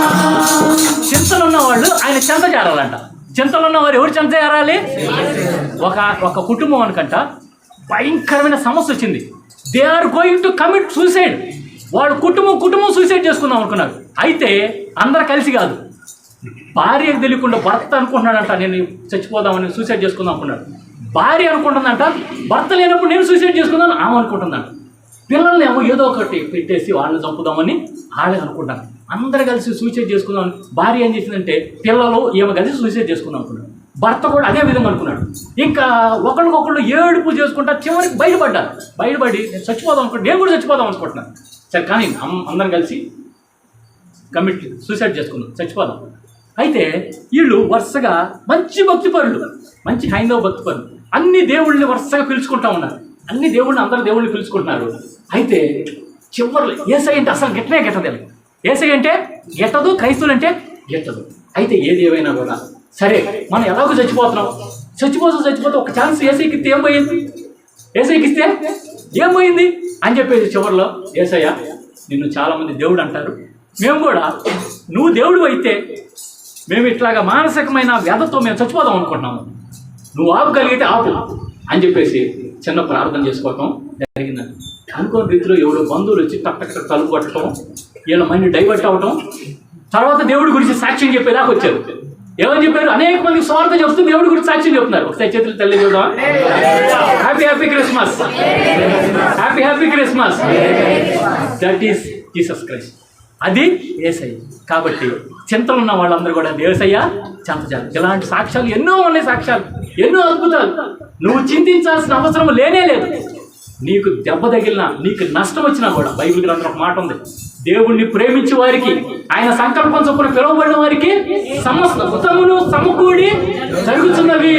చింతలున్న వాళ్ళు ఆయన చెంత చేరాలంట. చింతలు ఉన్నవారు ఎవరు చెంత చేరాలి? ఒక కుటుంబం అనుకంట భయంకరమైన సమస్య వచ్చింది. They are going to commit suicide. వాళ్ళ కుటుంబం సూసైడ్ చేసుకుందాం అనుకున్నారు. అయితే అందరు కలిసి కాదు, భార్యకు తెలియకుండా భర్త అనుకుంటున్నాడంట నేను చచ్చిపోదామని, సూసైడ్ చేసుకుందాం అనుకున్నాడు. భార్య అనుకుంటుందంట భర్త లేనప్పుడు నేను సూసైడ్ చేసుకుందాం ఆమె అనుకుంటుందంట. పిల్లల్ని ఏమో ఏదో ఒకటి పెట్టేసి వాళ్ళని చంపుదామని వాళ్ళే అనుకుంటాను. అందరు కలిసి సూసైడ్ చేసుకుందామని భార్య ఏం చేసిందంటే పిల్లలు ఏమో కలిసి సూసైడ్ చేసుకుందాం అనుకున్నాడు. భర్త కూడా అదే విధంగా అనుకున్నాడు. ఇంకా ఒకళ్ళకొకళ్ళు ఏడుపు చేసుకుంటా చివరికి బయటపడి నేను చచ్చిపోదాం అనుకుంటున్నాను, నేను కూడా చచ్చిపోదాం అనుకుంటున్నాను. సరే కానీ అందరం కలిసి కమిట్ సూసైడ్ చేసుకున్నాం, చచ్చిపోదాం. అయితే వీళ్ళు వరుసగా మంచి భక్తిపరులు, మంచి హైందవ భక్తిపరులు, అన్ని దేవుళ్ళని వరుసగా పిలుచుకుంటా ఉన్నారు. అన్ని దేవుళ్ళని, అందరు దేవుళ్ళని పిలుచుకుంటున్నారు. అయితే చివరిలో యేసయ్య అంటే అసలు గెట్టదు. యేసయ్య అంటే గెట్టదు, క్రైస్తవులు అంటే గెట్టదు. అయితే ఏది ఏమైనా కూడా సరే, మనం ఎలాగో చచ్చిపోతే ఒక ఛాన్స్ యేసయ్యకి ఇస్తే ఏం పోయింది? యేసయ్యకి ఇస్తే ఏం పోయింది అని చెప్పేసి చివరిలో యేసయ్య నిన్ను చాలామంది దేవుడు అంటారు, మేము కూడా నువ్వు దేవుడు అయితే మేము ఇట్లాగా మానసికమైన వ్యధతో మేము చచ్చిపోదాం అనుకుంటున్నాము, నువ్వు ఆపగలిగితే ఆపు అని చెప్పేసి చిన్న ప్రార్థన చేసుకోవటం జరిగిందండి. అనుకోని రీతిలో ఎవడో బంధువులు వచ్చి టక్ తలుపు కొట్టడం, వీళ్ళ మైండ్ డైవర్ట్ అవ్వటం, తర్వాత దేవుడి గురించి సాక్ష్యం చెప్పేదాకా వచ్చారు. ఏమని చెప్పారు? అనేక మంది స్వార్థ చెప్తూ దేవుడి గురించి సాక్ష్యం చెప్తున్నారు. ఒకసారి చేతులు తల్లి చూద్దాం. Happy Christmas, happy Christmas. That is Jesus Christ. అది యేసయ్య. కాబట్టి చింతలు ఉన్న వాళ్ళందరూ కూడా యేసయ్య చెంతజాలి. ఇలాంటి సాక్ష్యాలు ఎన్నో ఉన్నాయి, సాక్ష్యాలు ఎన్నో అద్భుతాలు. నువ్వు చింతించాల్సిన అవసరం లేనే లేదు. నీకు దెబ్బ తగిలినా, నీకు నష్టం వచ్చినా కూడా బైబిల్ గ్రంథం ఒక మాట ఉంది, దేవుణ్ణి ప్రేమించే వారికి, ఆయన సంకల్పం చొప్పున పిలువబడిన వారికి సమస్తమును సమకూడి జరుగుతున్నవి.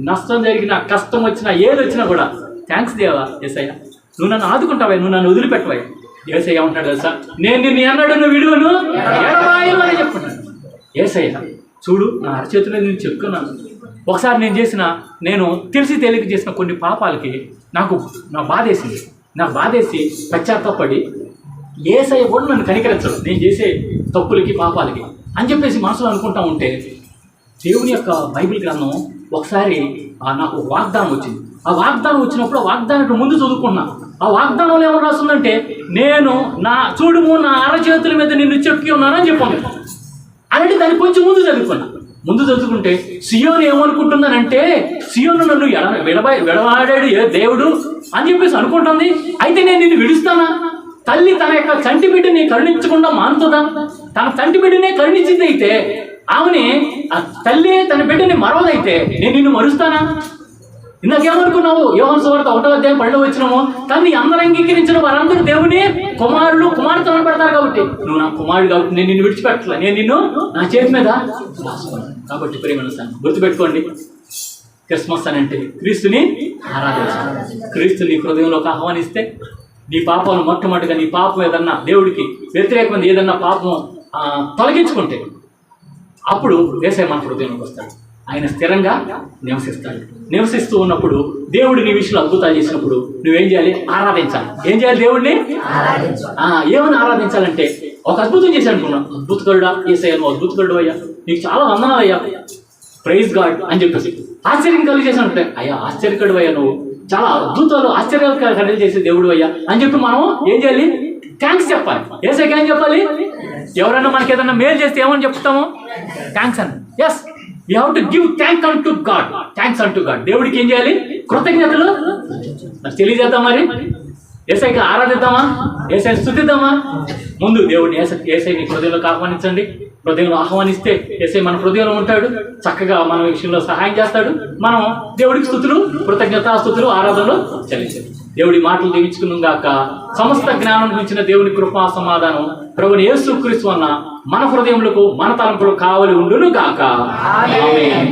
నష్టం జరిగినా, కష్టం వచ్చినా, ఏది వచ్చినా కూడా థ్యాంక్స్ దేవా యేసయ్య, నువ్వు నన్ను ఆదుకుంటావా, నువ్వు నన్ను వదిలిపెట్టవా. యేసయ్య ఉంటాడు తెలుసా, నేను నిన్ను ఎన్నడూ నువ్వు విడువను ఎడబాయను అని చెప్పుకున్నాను. యేసయ్య చూడు, నా అరచేతిలో నేను చెప్పుకున్నాను. ఒకసారి నేను తెలిసి తెలియక చేసిన కొన్ని పాపాలకి నాకు బాధేసి పశ్చాత్తాపడి యేసయ్య కూడా నన్ను కనికరించడు నేను చేసే తప్పులకి పాపాలకి అని చెప్పేసి మనసులో అనుకుంటా ఉంటే, దేవుని యొక్క బైబిల్ గ్రంథం ఒకసారి నాకు వాగ్దానం వచ్చింది. ఆ వాగ్దానం వచ్చినప్పుడు ఆ వాగ్దానానికి ముందు చదువుకున్నా. ఆ వాగ్దానంలో ఏమని రాస్తుందంటే, నేను నా అరచేతుల మీద నిన్ను చెక్కి ఉన్నానని చెప్పాను. అంటే దాన్ని కొంచెం ముందు చదువుకుంటే సియోను ఏమనుకుంటుందనంటే, సియోను నన్ను విడవాడాడు దేవుడు అని చెప్పేసి అనుకుంటుంది. అయితే నేను నిన్ను విడుస్తానా? తల్లి తన యొక్క చంటి బిడ్డని కరుణించకుండా మానుతుందా? తన చంటి బిడ్డనే కరుణించింది అయితే, ఆమెని ఆ తల్లి తన బిడ్డని మరవదైతే నేను నిన్ను మరుస్తానా? ఇందాకేమనుకున్నావు? యోహాను సువార్త 1వ అధ్యాయం 12 వచ్చినాము, తన్ని అందరూ అంగీకరించిన వారందరూ దేవుని కుమారులు కుమార్తెలు అనబడతారు. కాబట్టి నువ్వు నా కుమారుడు కాబట్టి నేను నిన్ను విడిచిపెట్టలే, నేను నిన్ను నా చేతి మీద రాసుకున్నాను. కాబట్టి ప్రేమ గుర్తుపెట్టుకోండి, క్రిస్మస్ అని అంటే క్రీస్తుని ఆరాధించాలి. క్రీస్తుని హృదయంలోకి ఆహ్వానిస్తే నీ పాపాలు మొట్టమొదటిగా, నీ పాపం ఏదన్నా దేవుడికి వ్యతిరేకమైన ఏదన్నా పాపం తొలగించుకుంటే అప్పుడు యేసయ్య మన హృదయంలోకి వస్తాడు. ఆయన స్థిరంగా నివసిస్తూ ఉన్నప్పుడు దేవుడు నీ విషయంలో అద్భుతాలు చేసినప్పుడు నువ్వేం చేయాలి? ఆరాధించాలి. ఏం చేయాలి? దేవుడిని ఏమని ఆరాధించాలంటే, ఒక అద్భుతం చేశాను అనుకున్నాను, అద్భుతకరుడా యేసయ్య, నువ్వు అద్భుతకరుడు అయ్యా, నీకు చాలా వందనాలు అయ్యా, ప్రైజ్ గాడ్ అని చెప్పేసి ఆశ్చర్యం కలిగేసానంటే, అయ్యా ఆశ్చర్యకరుడు అయ్యా, నువ్వు చాలా అద్భుతాలు ఆశ్చర్యాలు చేసే దేవుడు అయ్యా అని చెప్పి మనం ఏం చేయాలి? థ్యాంక్స్ చెప్పాలి. యేసయ్యకి ఏం చెప్పాలి? ఎవరైనా మనకి ఏదైనా మేలు చేస్తే ఏమని చెప్తాము? థ్యాంక్స్ అని. Yes, you have to give thanks unto God. దేవుడికి ఏం చేయాలి? కృతజ్ఞతలు తెలియజేద్దాం. మరి యేసయ్యకి ఆరాధిద్దామా? యేసయ్యని స్తుతిద్దామా? ముందు దేవుడిని యేసయ్యని హృదయంలోకి ఆహ్వానించండి. హృదయంలో ఆహ్వానిస్తే యేసయ్య మన హృదయంలో ఉంటాడు, చక్కగా మన విషయంలో సహాయం చేస్తాడు. మనం దేవుడికి స్తుతులు, కృతజ్ఞతాస్తుతులు, ఆరాధనలు చెల్లించాలి. దేవుడి మాటలు దీవించుకున్నాం గాక. సమస్త జ్ఞానం గురించిన దేవుని కృపా సమాధానం ప్రభుని యేసుక్రీస్తు వలన మన హృదయములకు, మన తలంపులకు కావలి ఉండును గాక. ఆమేన్.